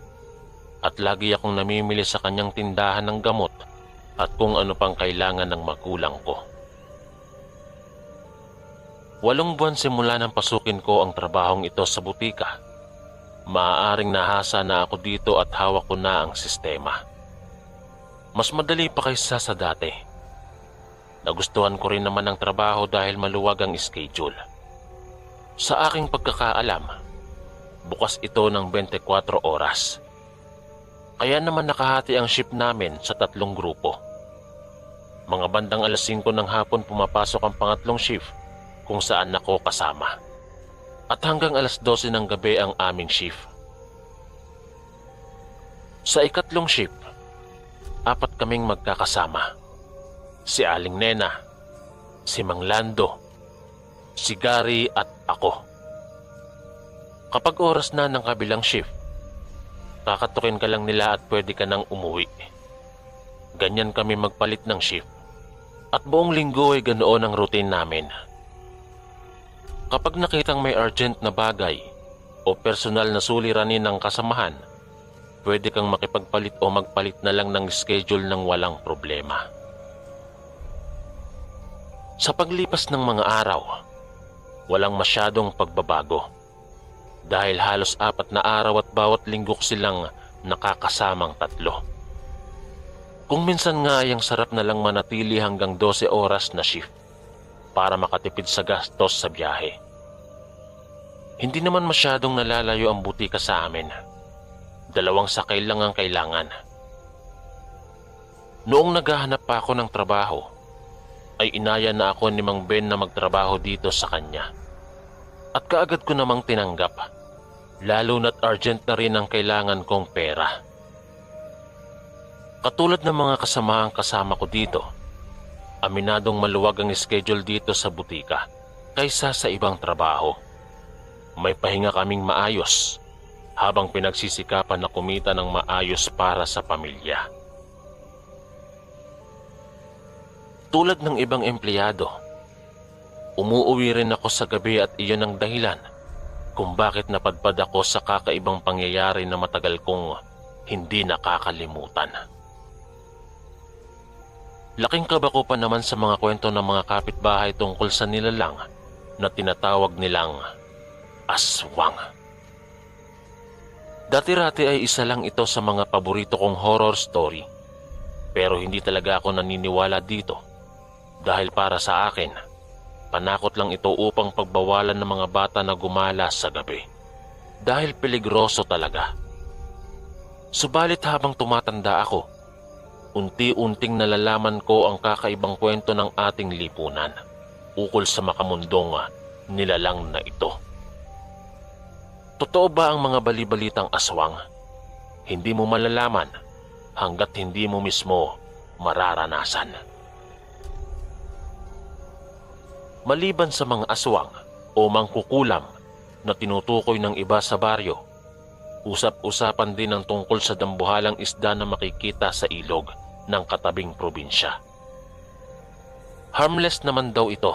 at lagi akong namimili sa kanyang tindahan ng gamot at kung ano pang kailangan ng magulang ko. 8 buwan simula nang pasukin ko ang trabahong ito sa butika. Maaaring nahasa na ako dito at hawak ko na ang sistema. Mas madali pa kaysa sa dati. Nagustuhan ko rin naman ang trabaho dahil maluwag ang schedule. Sa aking pagkakaalam, bukas ito ng 24 oras. Kaya naman nakahati ang shift namin sa 3 grupo. Mga bandang 5:00 ng hapon pumapasok ang pangatlong shift kung saan ako kasama. At hanggang 12:00 ng gabi ang aming shift. Sa ikatlong shift, 4 kaming magkakasama. Si Aling Nena, si Mang Lando, si Gary at ako. Kapag oras na ng kabilang shift, kakatukin ka lang nila at pwede ka nang umuwi. Ganyan kami magpalit ng shift. At buong linggo ay ganoon ang routine namin. Kapag nakitang may urgent na bagay o personal na suliranin ng kasamahan, pwede kang makipagpalit o magpalit na lang ng schedule ng walang problema. Sa paglipas ng mga araw, walang masyadong pagbabago. Dahil halos 4 na araw at bawat linggo silang nakakasamang 3. Kung minsan nga ay ang sarap na lang manatili hanggang 12 oras na shift para makatipid sa gastos sa biyahe. Hindi naman masyadong nalalayo ang butika sa amin. 2 sakay lang ang kailangan. Noong naghahanap pa ako ng trabaho, ay inaya na ako ni Mang Ben na magtrabaho dito sa kanya. At kaagad ko namang tinanggap, lalo na't urgent na rin ang kailangan kong pera. Katulad ng mga kasamahang kasama ko dito, aminadong maluwag ang schedule dito sa butika kaysa sa ibang trabaho. May pahinga kaming maayos habang pinagsisikapan na kumita ng maayos para sa pamilya. Tulad ng ibang empleyado, Umuuwi rin ako sa gabi at iyon ang dahilan kung bakit napadpad ako sa kakaibang pangyayari na matagal kong hindi nakakalimutan. Laking kaba ko pa naman sa mga kwento ng mga kapitbahay tungkol sa nilalang na tinatawag nilang aswang. Dati-rati ay isa lang ito sa mga paborito kong horror story, pero hindi talaga ako naniniwala dito dahil para sa akin, panakot lang ito upang pagbawalan ng mga bata na gumala sa gabi dahil peligroso talaga. Subalit habang tumatanda ako, unti-unting nalalaman ko ang kakaibang kwento ng ating lipunan ukol sa makamundong nilalang na ito. Totoo ba ang mga balibalitang aswang? Hindi mo malalaman hanggat hindi mo mismo mararanasan. Maliban sa mga aswang o mangkukulam na tinutukoy ng iba sa baryo, usap-usapan din ang tungkol sa dambuhalang isda na makikita sa ilog ng katabing probinsya. Harmless naman daw ito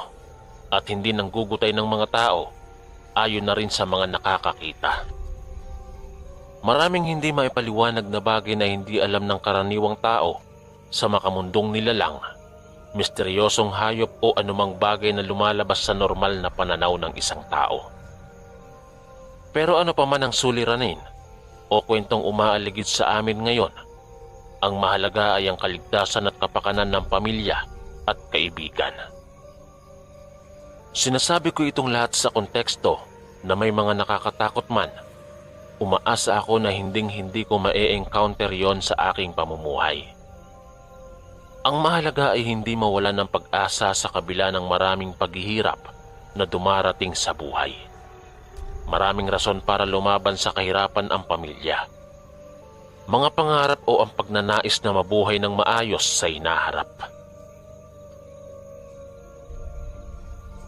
at hindi nanggugutay ng mga tao ayon na rin sa mga nakakakita. Maraming hindi maipaliwanag na bagay na hindi alam ng karaniwang tao sa makamundong nilalang, misteryosong hayop o anumang bagay na lumalabas sa normal na pananaw ng isang tao. Pero ano pa man ang suliranin o kwentong umaaligid sa amin ngayon, ang mahalaga ay ang kaligtasan at kapakanan ng pamilya at kaibigan. Sinasabi ko itong lahat sa konteksto na may mga nakakatakot man. Umaasa ako na hinding-hindi ko ma-encounter yon sa aking pamumuhay. Ang mahalaga ay hindi mawalan ng pag-asa sa kabila ng maraming paghihirap na dumarating sa buhay. Maraming rason para lumaban sa kahirapan ang pamilya. Mga pangarap o ang pagnanais na mabuhay ng maayos sa hinaharap.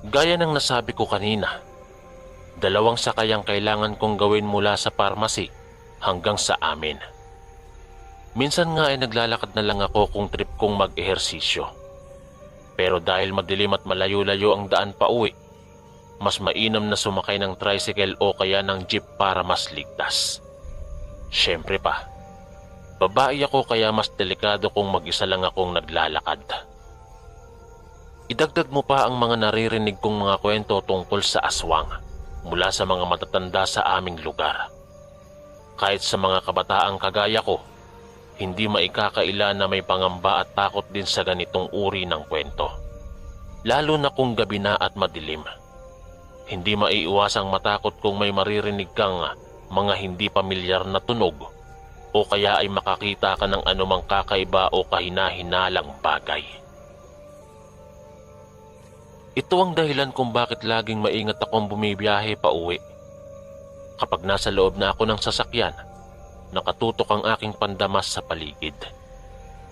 Gaya ng nasabi ko kanina, 2 sakay ang kailangan kong gawin mula sa pharmacy hanggang sa amin. Minsan nga ay naglalakad na lang ako kung trip kong mag-ehersisyo. Pero dahil madilim at malayo-layo ang daan pa uwi, mas mainam na sumakay ng tricycle o kaya ng jeep para mas ligtas. Siyempre pa, babae ako kaya mas delikado kung mag-isa lang akong naglalakad. Idagdag mo pa ang mga naririnig kong mga kwento tungkol sa aswang mula sa mga matatanda sa aming lugar. Kahit sa mga kabataang kagaya ko, hindi maikakaila na may pangamba at takot din sa ganitong uri ng kwento. Lalo na kung gabi na at madilim. Hindi maiiwasang matakot kung may maririnig kang mga hindi pamilyar na tunog o kaya ay makakita ka ng anumang kakaiba o kahina-hinalang bagay. Ito ang dahilan kung bakit laging maingat akong bumibiyahe pa uwi. Kapag nasa loob na ako ng sasakyan, nakatutok ang aking pandamas sa paligid.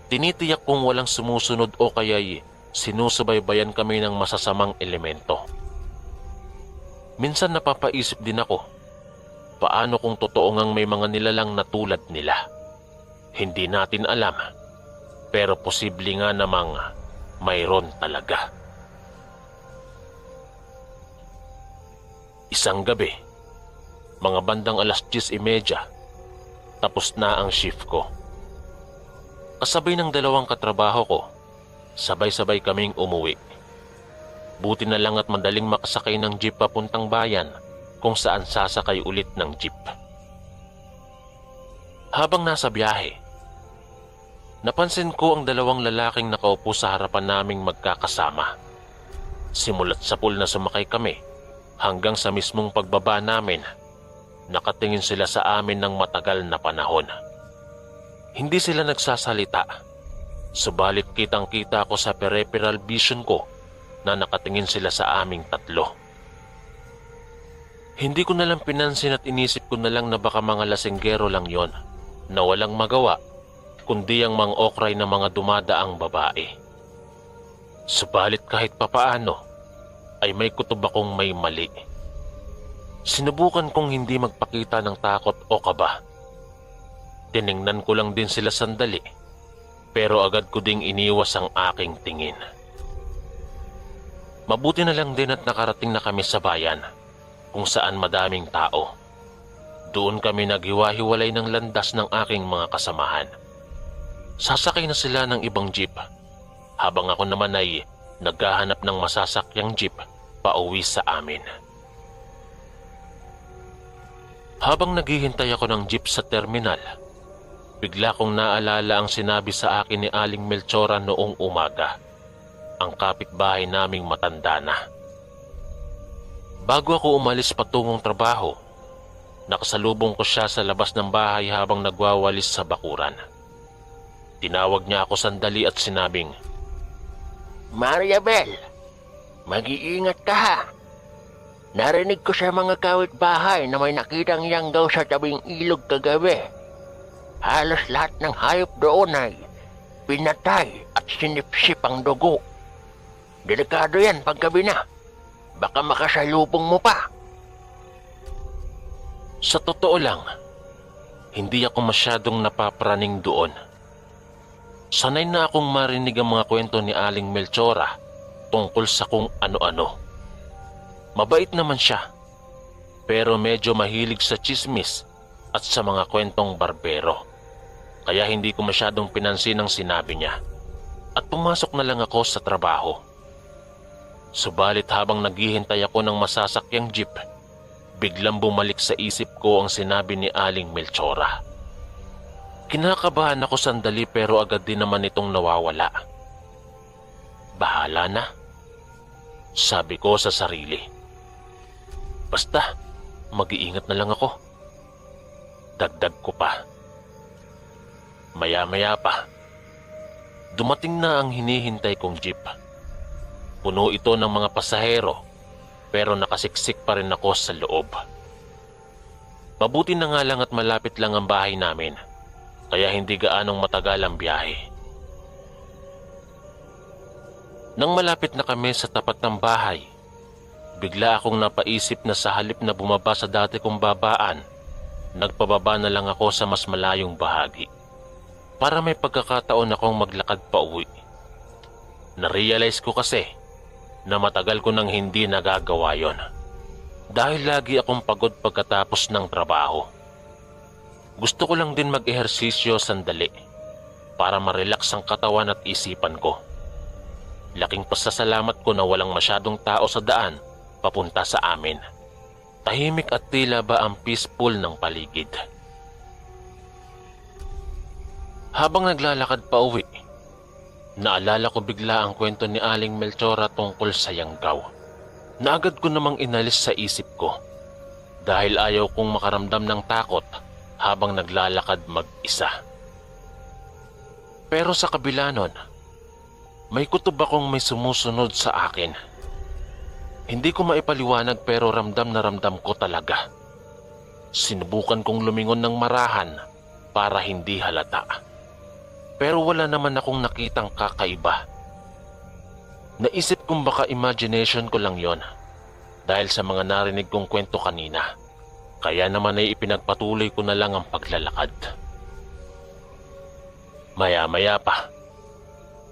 Tinitiyak kong walang sumusunod o kaya'y sinusubaybayan kami ng masasamang elemento. Minsan napapaisip din ako, paano kung totoo ngang may mga nilalang na tulad nila? Hindi natin alam, pero posible nga namang mayroon talaga. Isang gabi, mga bandang 10:30, tapos na ang shift ko. Kasabay ng 2 katrabaho ko, sabay-sabay kaming umuwi. Buti na lang at madaling makasakay ng jeep papuntang bayan kung saan sasakay ulit ng jeep. Habang nasa biyahe, napansin ko ang 2 lalaking nakaupo sa harapan naming magkakasama. Simulat sa pool na sumakay kami, hanggang sa mismong pagbaba namin, nakatingin sila sa amin ng matagal na panahon. Hindi sila nagsasalita, subalit kitang-kita ko sa peripheral vision ko na nakatingin sila sa aming 3. Hindi ko na lang pinansin at inisip ko na lang na baka mga lasinggero lang yon na walang magawa kundi ang mang-okray na mga dumadaang babae. Subalit kahit papaano, ay may kutob akong may mali. Sinubukan kong hindi magpakita ng takot o kaba. Tiningnan ko lang din sila sandali, pero agad ko ding iniwas ang aking tingin. Mabuti na lang din at nakarating na kami sa bayan kung saan madaming tao. Doon kami naghiwa-hiwalay ng landas ng aking mga kasamahan. Sasakay na sila ng ibang jeep, habang ako naman ay naghahanap ng masasakyang jeep pauwi sa amin. Habang naghihintay ako ng jeep sa terminal, bigla kong naalala ang sinabi sa akin ni Aling Melchora noong umaga, ang kapitbahay naming matanda na. Bago ako umalis patungong trabaho, nakasalubong ko siya sa labas ng bahay habang nagwawalis sa bakuran. Tinawag niya ako sandali at sinabing, Mariabel, mag-iingat ka ha. Narinig ko sa mga kawit-bahay na may nakitang yanggaw sa tabing ilog kagabi. Halos lahat ng hayop doon ay pinatay at sinipsip ang dugo. Delikado yan paggabi na. Baka makasalubong mo pa. Sa totoo lang, hindi ako masyadong napapraning doon. Sanay na akong marinig ang mga kwento ni Aling Melchora tungkol sa kung ano-ano. Mabait naman siya, pero medyo mahilig sa tsismis at sa mga kwentong barbero. Kaya hindi ko masyadong pinansin ang sinabi niya at pumasok na lang ako sa trabaho. Subalit habang naghihintay ako ng masasakyang jeep, biglang bumalik sa isip ko ang sinabi ni Aling Melchora. Kinakabahan ako sandali pero agad din naman itong nawawala. Bahala na, sabi ko sa sarili. Basta, mag-iingat na lang ako. Dagdag ko pa. Maya-maya pa, dumating na ang hinihintay kong jeep. Puno ito ng mga pasahero pero nakasiksik pa rin ako sa loob. Mabuti na nga lang at malapit lang ang bahay namin, kaya hindi gaanong matagal ang biyahe. Nang malapit na kami sa tapat ng bahay, bigla akong napaisip na sa halip na bumaba sa dati kong babaan, nagpababa na lang ako sa mas malayong bahagi para may pagkakataon akong maglakad pa uwi. Narealize ko kasi na matagal ko nang hindi nagagawa yon dahil lagi akong pagod pagkatapos ng trabaho. Gusto ko lang din mag-ehersisyo sandali para ma-relax ang katawan at isipan ko. Laking pasasalamat ko na walang masyadong tao sa daan papunta sa amin. Tahimik at tila ba ang peaceful ng paligid. Habang naglalakad pa uwi, naalala ko bigla ang kwento ni Aling Melchora tungkol sa yanggaw na agad ko namang inalis sa isip ko dahil ayaw kong makaramdam ng takot habang naglalakad mag-isa. Pero sa kabila nun, may kutob akong may sumusunod sa akin. Hindi ko maipaliwanag pero ramdam na ramdam ko talaga. Sinubukan kong lumingon ng marahan para hindi halata. Pero wala naman akong nakitang kakaiba. Naisip kong baka imagination ko lang yon dahil sa mga narinig kong kwento kanina. Kaya naman ay ipinagpatuloy ko na lang ang paglalakad. Maya-maya pa,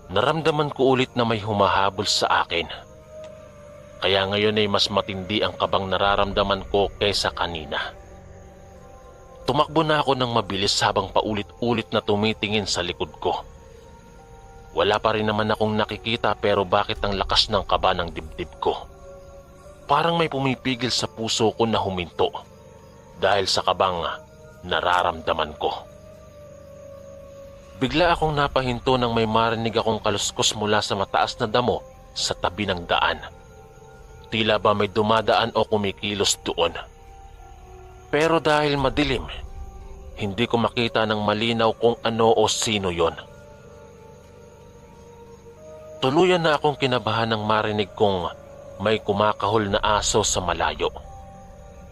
naramdaman ko ulit na may humahabol sa akin. Kaya ngayon ay mas matindi ang kabang nararamdaman ko kaysa kanina. Tumakbo na ako ng mabilis habang paulit-ulit na tumitingin sa likod ko. Wala pa rin naman akong nakikita pero bakit ang lakas ng kaba ng dibdib ko? Parang may pumipigil sa puso ko na huminto dahil sa kabang nararamdaman ko. Bigla akong napahinto nang may marinig akong kaluskos mula sa mataas na damo sa tabi ng daan. Tila ba may dumadaan o kumikilos doon. Pero dahil madilim, hindi ko makita ng malinaw kung ano o sino yon. Tuluyan na akong kinabahan nang marinig kong may kumakahol na aso sa malayo.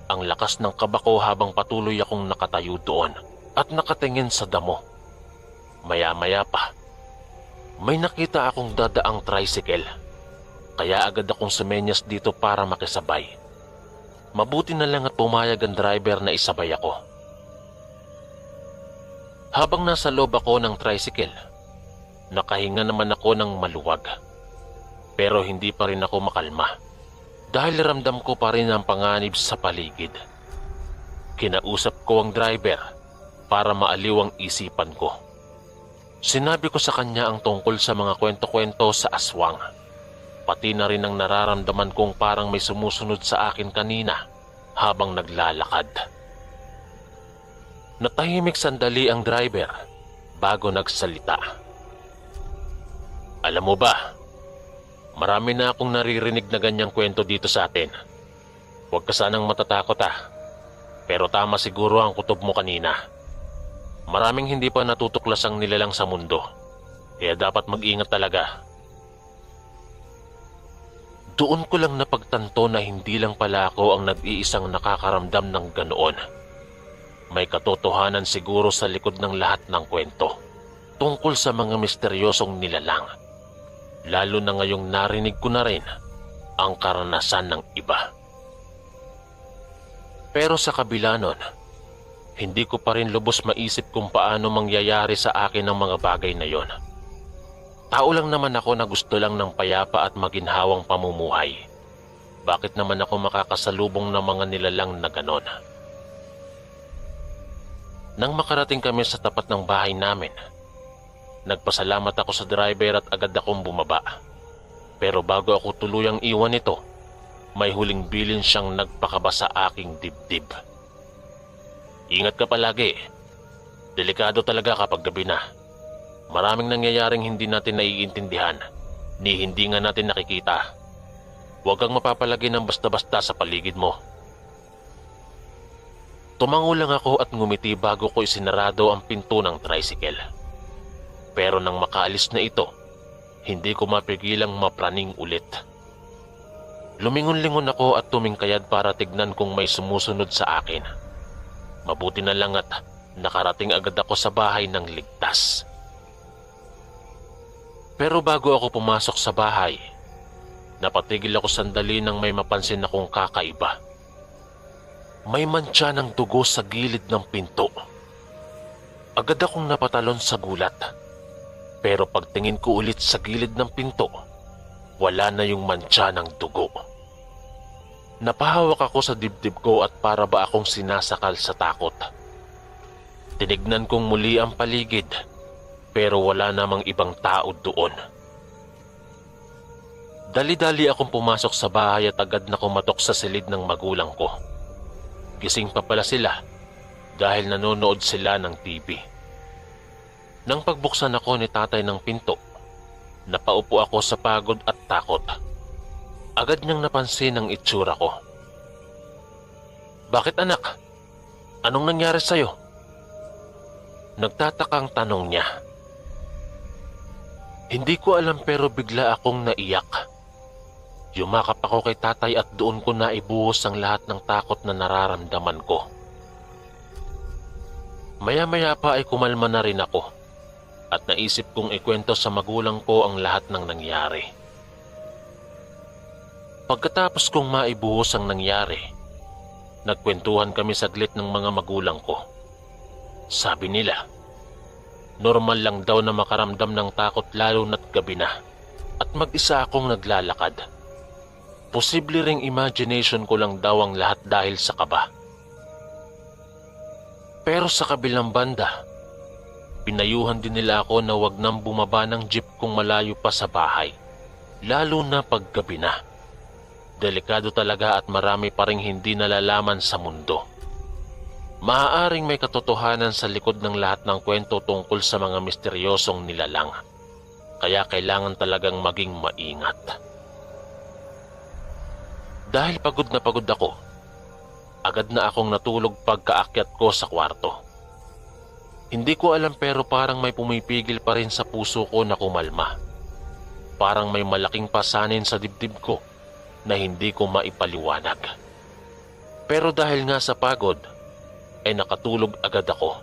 Ang lakas ng kaba ko habang patuloy akong nakatayo doon at nakatingin sa damo. Maya-maya pa, may nakita akong dadaang tricycle. Kaya agad akong sumenyas dito para makisabay. Mabuti na lang at pumayag ang driver na isabay ako. Habang nasa loob ako ng tricycle, nakahinga naman ako ng maluwag. Pero hindi pa rin ako makalma dahil ramdam ko pa rin ang panganib sa paligid. Kinausap ko ang driver para maaliw ang isipan ko. Sinabi ko sa kanya ang tungkol sa mga kwento-kwento sa aswang. Pati na rin ang nararamdaman kong parang may sumusunod sa akin kanina habang naglalakad. Natahimik sandali ang driver bago nagsalita. Alam mo ba, marami na akong naririnig na ganyang kwento dito sa atin. Huwag ka sanang matatakot Pero tama siguro ang kutob mo kanina. Maraming hindi pa natutuklas ang nilalang sa mundo. Kaya dapat mag-ingat talaga. Doon ko lang napagtanto na hindi lang pala ako ang nag-iisang nakakaramdam ng ganoon. May katotohanan siguro sa likod ng lahat ng kwento tungkol sa mga misteryosong nilalang. Lalo na ngayong narinig ko na rin ang karanasan ng iba. Pero sa kabila nun, hindi ko pa rin lubos maisip kung paano mangyayari sa akin ang mga bagay na yon. Tao lang naman ako na gusto lang ng payapa at maginhawang pamumuhay. Bakit naman ako makakasalubong ng mga nilalang na ganon? Nang makarating kami sa tapat ng bahay namin, nagpasalamat ako sa driver at agad akong bumaba. Pero bago ako tuluyang iwan ito, may huling bilin siyang nagpakaba sa aking dibdib. Ingat ka palagi. Delikado talaga kapag gabi na. Maraming nangyayaring hindi natin naiintindihan, ni hindi nga natin nakikita. Huwag kang mapapalagi ng basta-basta sa paligid mo. Tumango lang ako at ngumiti bago ko isinarado ang pinto ng tricycle. Pero nang makaalis na ito, hindi ko mapigilang mapraning ulit. Lumingon-lingon ako at tumingkayad para tignan kung may sumusunod sa akin. Mabuti na lang at nakarating agad ako sa bahay ng ligtas. Pero bago ako pumasok sa bahay, napatigil ako sandali nang may mapansin akong kakaiba. May mantsa ng dugo sa gilid ng pinto. Agad akong napatalon sa gulat. Pero pagtingin ko ulit sa gilid ng pinto, wala na yung mantsa ng dugo. Napahawak ako sa dibdib ko at para ba akong sinasakal sa takot. Tinignan kong muli ang paligid, pero wala namang ibang tao doon. Dali-dali akong pumasok sa bahay at agad na kumatok sa silid ng magulang ko. Gising pa pala sila dahil nanonood sila ng TV. Nang pagbuksan ako ni tatay ng pinto, napaupo ako sa pagod at takot. Agad niyang napansin ang itsura ko. Bakit anak? Anong nangyari sa'yo? Nagtatakang tanong niya. Hindi ko alam pero bigla akong naiyak. Yumakap ako kay tatay at doon ko naibuhos ang lahat ng takot na nararamdaman ko. Maya-maya pa ay kumalma na rin ako at naisip kong ikwento sa magulang ko ang lahat ng nangyari. Pagkatapos kong maibuhos ang nangyari, nagkwentuhan kami saglit ng mga magulang ko. Sabi nila, normal lang daw na makaramdam ng takot lalo na't gabi na at mag-isa akong naglalakad. Posible ring imagination ko lang daw ang lahat dahil sa kaba. Pero sa kabilang banda, pinayuhan din nila ako na wag nang bumaba ng jeep kung malayo pa sa bahay, lalo na pag gabi na. Delikado talaga at marami pa ring hindi nalalaman sa mundo. Maaaring may katotohanan sa likod ng lahat ng kwento tungkol sa mga misteryosong nilalang. Kaya kailangan talagang maging maingat. Dahil pagod na pagod ako, agad na akong natulog pagkaakyat ko sa kwarto. Hindi ko alam pero parang may pumipigil pa rin sa puso ko na kumalma. Parang may malaking pasanin sa dibdib ko na hindi ko maipaliwanag. Pero dahil nga sa pagod, ay nakatulog agad ako.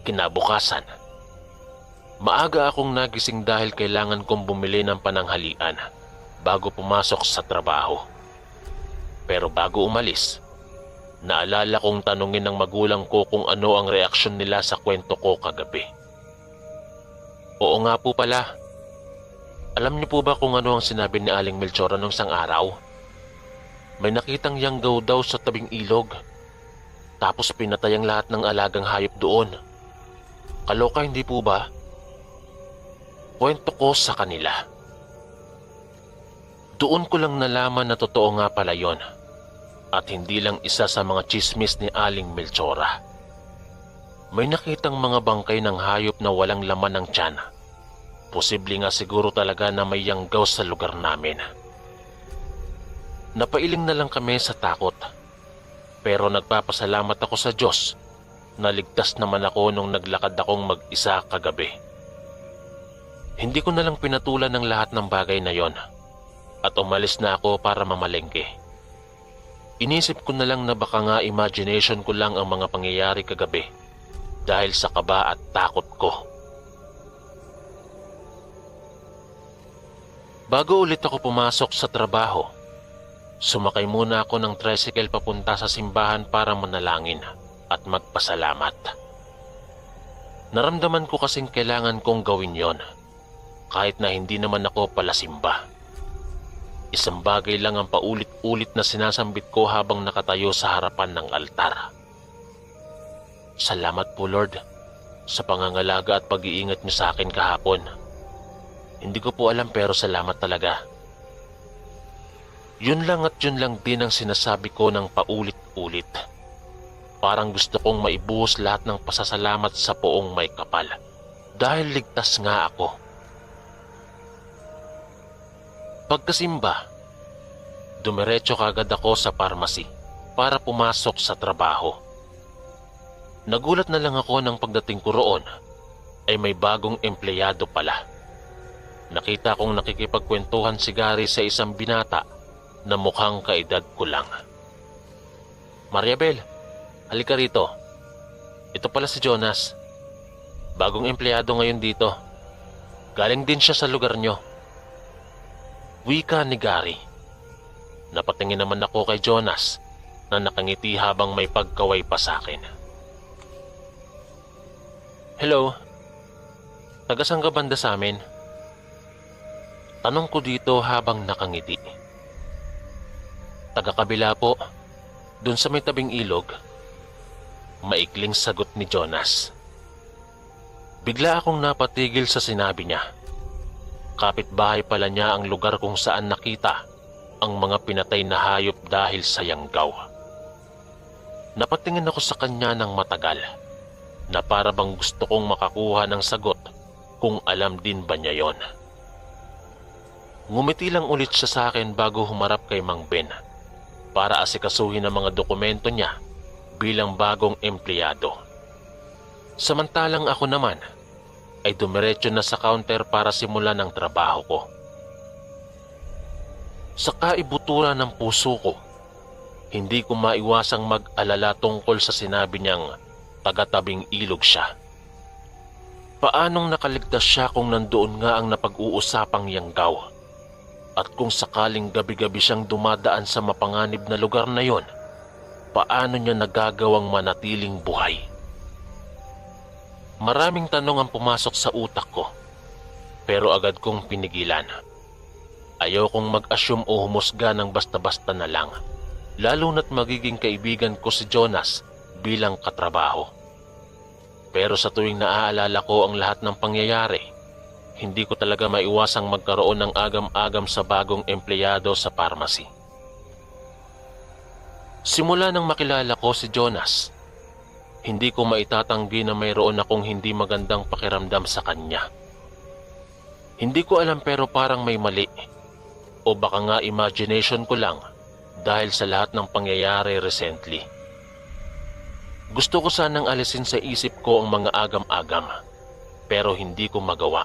Kinabukasan, maaga akong nagising dahil kailangan kong bumili ng pananghalian bago pumasok sa trabaho. Pero bago umalis, naalala kong tanungin ng magulang ko kung ano ang reaksyon nila sa kwento ko kagabi. Oo nga po pala, Alam niyo po ba kung ano ang sinabi ni Aling Melchora nung isang araw? May nakitang yanggaw daw sa tabing ilog. Tapos pinatay ang lahat ng alagang hayop doon. Kaloka, hindi po ba? Kwento ko sa kanila. Doon ko lang nalaman na totoo nga pala yon. At hindi lang isa sa mga chismis ni Aling Melchora. May nakitang mga bangkay ng hayop na walang laman ng tiyan. Posible nga siguro talaga na may yanggaw sa lugar namin. Napailing na lang kami sa takot. Pero nagpapasalamat ako sa Diyos na ligtas naman ako nung naglakad akong mag-isa kagabi. Hindi ko na lang pinatulan ng lahat ng bagay na yon at umalis na ako para mamalengke. Inisip ko na lang na baka nga imagination ko lang ang mga pangyayari kagabi dahil sa kaba at takot ko. Bago ulit ako pumasok sa trabaho, sumakay muna ako ng tricycle papunta sa simbahan para manalangin at magpasalamat. Naramdaman ko kasing kailangan kong gawin yon, kahit na hindi naman ako palasimba. Isang bagay lang ang paulit-ulit na sinasambit ko habang nakatayo sa harapan ng altar. Salamat po Lord sa pangangalaga at pag-iingat niyo sa akin kahapon. Hindi ko po alam pero salamat talaga. Yun lang at yun lang din ang sinasabi ko ng paulit-ulit. Parang gusto kong maibuhos lahat ng pasasalamat sa poong may kapal dahil ligtas nga ako. Pagkasimba, dumiretso kagad ako sa pharmacy para pumasok sa trabaho. Nagulat na lang ako nang pagdating ko roon ay may bagong empleyado pala. Nakita kong nakikipagkwentuhan si Gary sa isang binata na mukhang kaedad ko lang. Mariabel, halika rito. Ito pala si Jonas. Bagong empleyado ngayon dito. Galing din siya sa lugar nyo. Wika ni Gary. Napatingin naman ako kay Jonas na nakangiti habang may pagkaway pa sa akin. Hello, taga-saan ka banda sa amin? Tanong ko dito habang nakangiti. Taga-kabila po, dun sa may tabing ilog. Maikling sagot ni Jonas. Bigla akong napatigil sa sinabi niya. Kapitbahay pala niya ang lugar kung saan nakita ang mga pinatay na hayop dahil sa yanggaw. Napatingin ako sa kanya ng matagal na para bang gusto kong makakuha ng sagot kung alam din ba niya yon. Ngumiti lang ulit siya sa akin bago humarap kay Mang Ben para asikasuhin ang mga dokumento niya bilang bagong empleyado. Samantalang ako naman ay dumiretso na sa counter para simulan ang trabaho ko. Sa kaibuturan ng puso ko, hindi ko maiwasang mag-alala tungkol sa sinabi niyang taga-tabing ilog siya. Paanong nakaligtas siya kung nandoon nga ang napag-uusapang yanggaw? At kung sakaling gabi-gabi siyang dumadaan sa mapanganib na lugar na yon, paano niya nagagawang manatiling buhay? Maraming tanong ang pumasok sa utak ko, pero agad kong pinigilan. Ayaw kong mag-assume o humusga ng basta-basta na lang, lalo na't magiging kaibigan ko si Jonas bilang katrabaho. Pero sa tuwing naaalala ko ang lahat ng pangyayari, hindi ko talaga maiwasang magkaroon ng agam-agam sa bagong empleyado sa pharmacy. Simula nang makilala ko si Jonas, hindi ko maitatanggi na mayroon akong hindi magandang pakiramdam sa kanya. Hindi ko alam pero parang may mali. O baka nga imagination ko lang dahil sa lahat ng pangyayari recently. Gusto ko sanang alisin sa isip ko ang mga agam-agam, pero hindi ko magawa.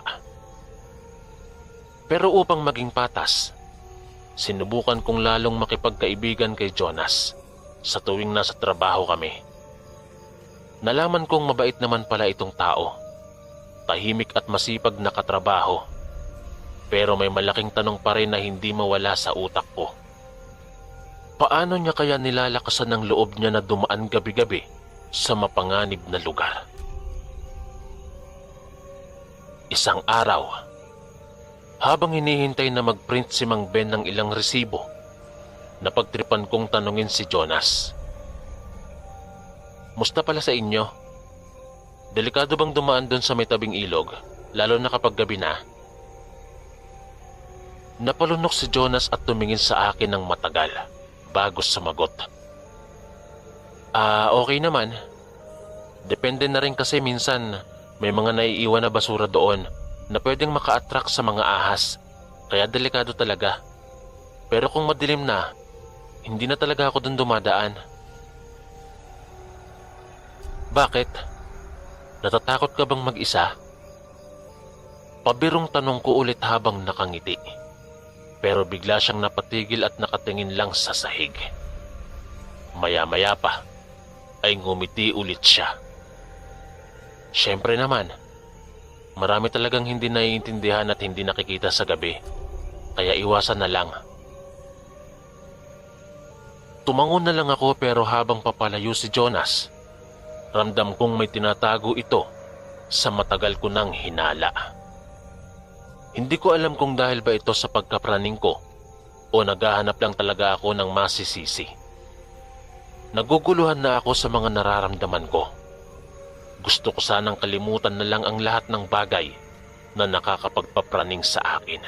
Pero upang maging patas, sinubukan kong lalong makipagkaibigan kay Jonas sa tuwing nasa trabaho kami. Nalaman kong mabait naman pala itong tao, tahimik at masipag na katrabaho, pero may malaking tanong pa rin na hindi mawala sa utak ko. Paano niya kaya nilalakasan ng loob niya na dumaan gabi-gabi sa mapanganib na lugar? Isang araw, Habang hinihintay na mag-print si Mang Ben ng ilang resibo, napagtripan kong tanungin si Jonas. Musta pala sa inyo? Delikado bang dumaan doon sa may tabing ilog, lalo na kapag gabi na? Napalunok si Jonas at tumingin sa akin ng matagal bago sumagot. Okay naman. Depende na rin kasi minsan may mga naiiwan na basura doon na pwedeng maka-attract sa mga ahas, kaya delikado talaga. Pero kung madilim na, hindi na talaga ako doon dumadaan. Bakit? Natatakot ka bang mag-isa? Pabirong tanong ko ulit habang nakangiti. Pero bigla siyang napatigil at nakatingin lang sa sahig. Maya-maya pa ay ngumiti ulit siya. Siyempre naman, marami talagang hindi naiintindihan at hindi nakikita sa gabi, kaya iwasan na lang. Tumango na lang ako pero habang papalayo si Jonas, ramdam kong may tinatago ito sa matagal ko nang hinala. Hindi ko alam kung dahil ba ito sa pagkapraning ko o naghahanap lang talaga ako ng masisisi. Naguguluhan na ako sa mga nararamdaman ko. Gusto ko sanang kalimutan na lang ang lahat ng bagay na nakakapagpapraning sa akin.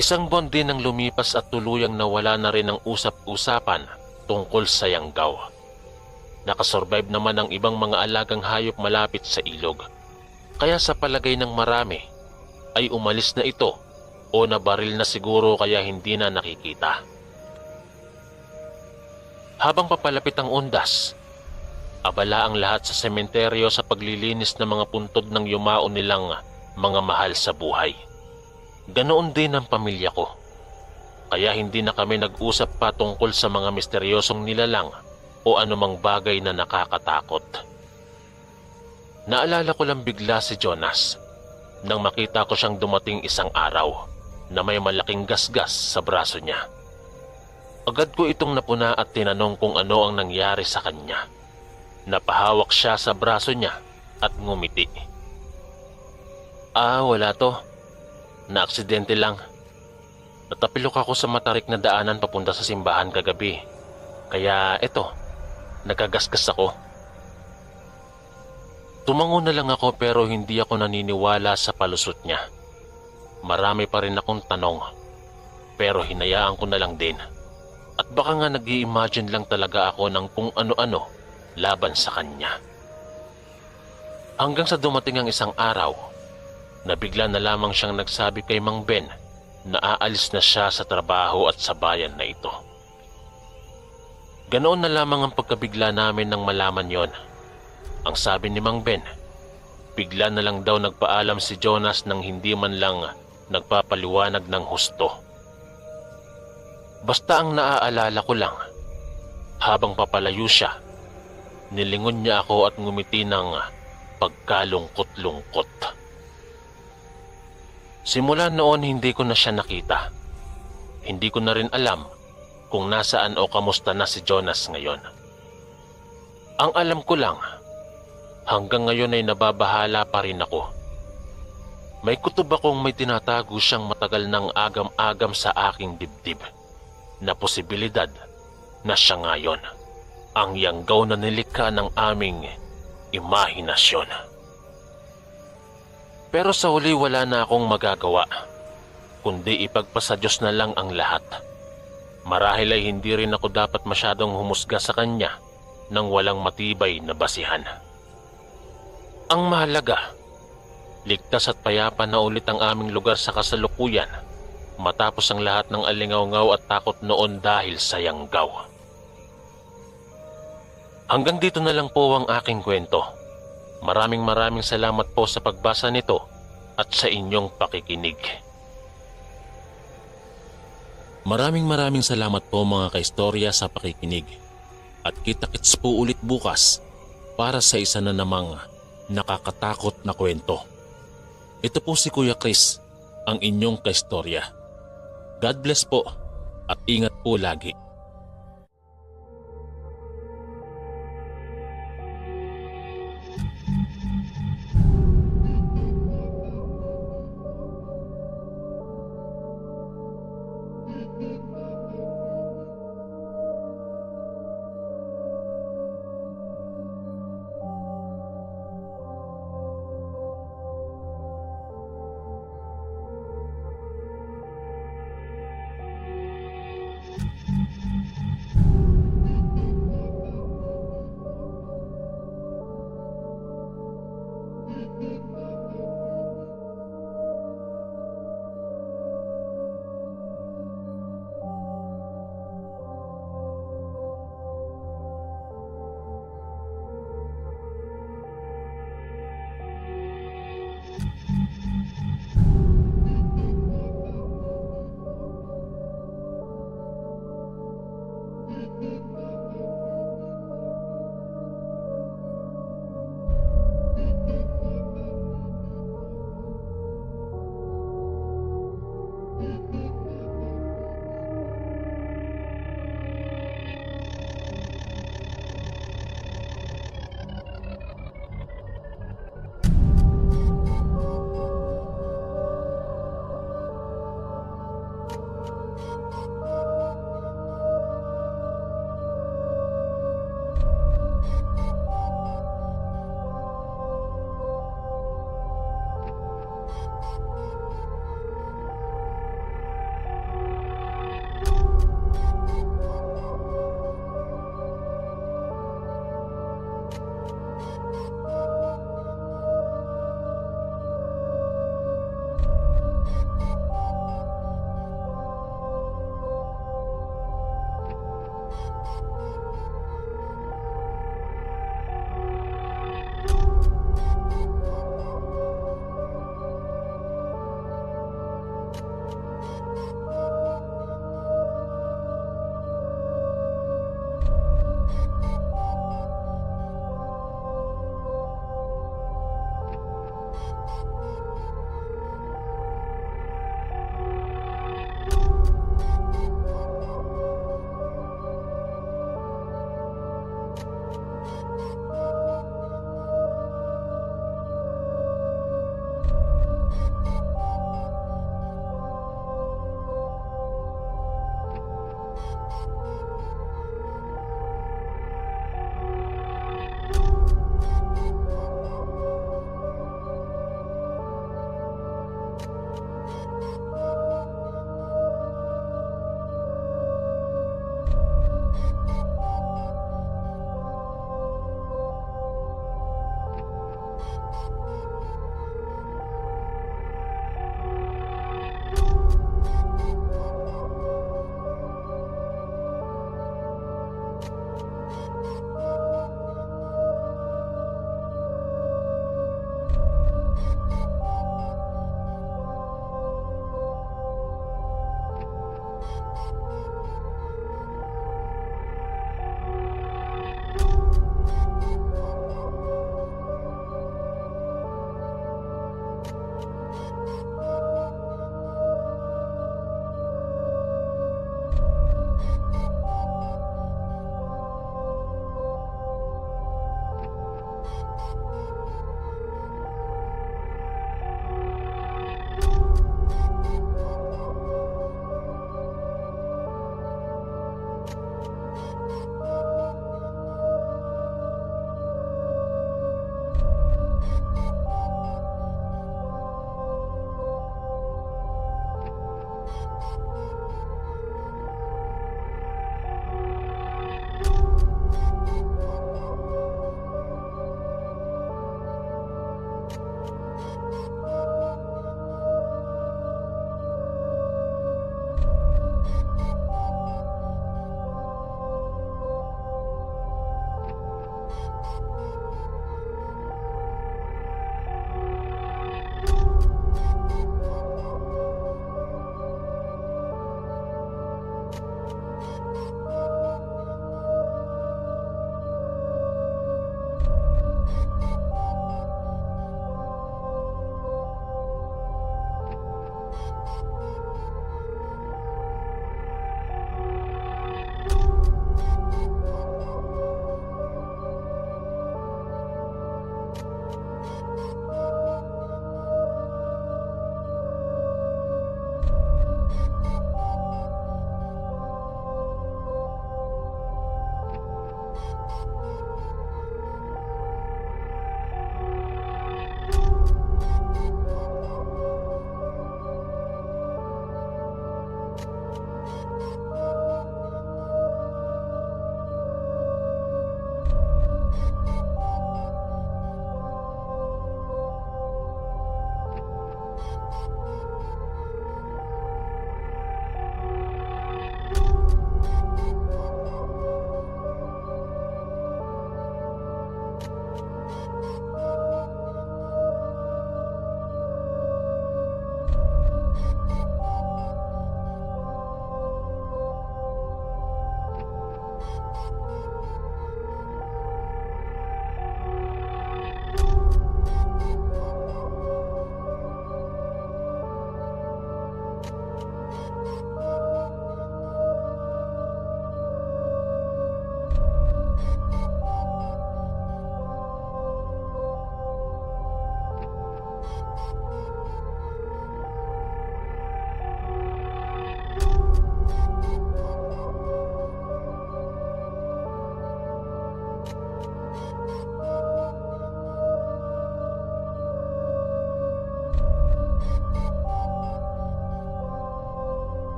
Isang buwan din ang lumipas at tuluyang nawala na rin ang usap-usapan tungkol sa Yanggaw. Nakasurvive naman ang ibang mga alagang hayop malapit sa ilog. Kaya sa palagay ng marami ay umalis na ito o nabaril na siguro kaya hindi na nakikita. Habang papalapit ang undas, abala ang lahat sa sementeryo sa paglilinis ng mga puntod ng yumao nilang mga mahal sa buhay. Ganoon din ang pamilya ko. Kaya hindi na kami nag-usap pa tungkol sa mga misteryosong nilalang o anumang bagay na nakakatakot. Naalala ko lang bigla si Jonas nang makita ko siyang dumating isang araw na may malaking gasgas sa braso niya. Agad ko itong napuna at tinanong kung ano ang nangyari sa kanya. Napahawak siya sa braso niya at ngumiti. Wala to. Naaksidente lang. Natapilok ako sa matarik na daanan papunta sa simbahan kagabi. Kaya eto, nagagasgas ako. Tumango na lang ako pero hindi ako naniniwala sa palusot niya. Marami pa rin akong tanong, pero hinayaan ko na lang din. At baka nga nag-i-imagine lang talaga ako ng kung ano-ano laban sa kanya. Hanggang sa dumating ang isang araw, na bigla na lamang siyang nagsabi kay Mang Ben na aalis na siya sa trabaho at sa bayan na ito. Ganoon na lamang ang pagkabigla namin nang malaman yon. Ang sabi ni Mang Ben, bigla na lang daw nagpaalam si Jonas nang hindi man lang nagpapaliwanag ng husto. Basta ang naaalala ko lang, habang papalayo siya, nilingon niya ako at ngumiti ng pagkalungkot-lungkot. Simula noon hindi ko na siya nakita. Hindi ko na rin alam kung nasaan o kamusta na si Jonas ngayon. Ang alam ko lang, hanggang ngayon ay nababahala pa rin ako. May kutob akong may tinatago siyang matagal ng agam-agam sa aking dibdib na posibilidad na siya ngayon ang Yanggaw na nilikha ng aming imahinasyon. Pero sa huli wala na akong magagawa, kundi ipagpasa Diyos na lang ang lahat. Marahil ay hindi rin ako dapat masyadong humusga sa kanya nang walang matibay na basihan. Ang mahalaga, ligtas at payapa na ulit ang aming lugar sa kasalukuyan matapos ang lahat ng alingaw-ngaw at takot noon dahil sa Yanggaw. Hanggang dito na lang po ang aking kwento. Maraming salamat po sa pagbasa nito at sa inyong pakikinig. Maraming salamat po mga kaistorya sa pakikinig. At kita-kits po ulit bukas para sa isa na namang nakakatakot na kwento. Ito po si Kuya Chris, ang inyong kaistorya. God bless po at ingat po lagi.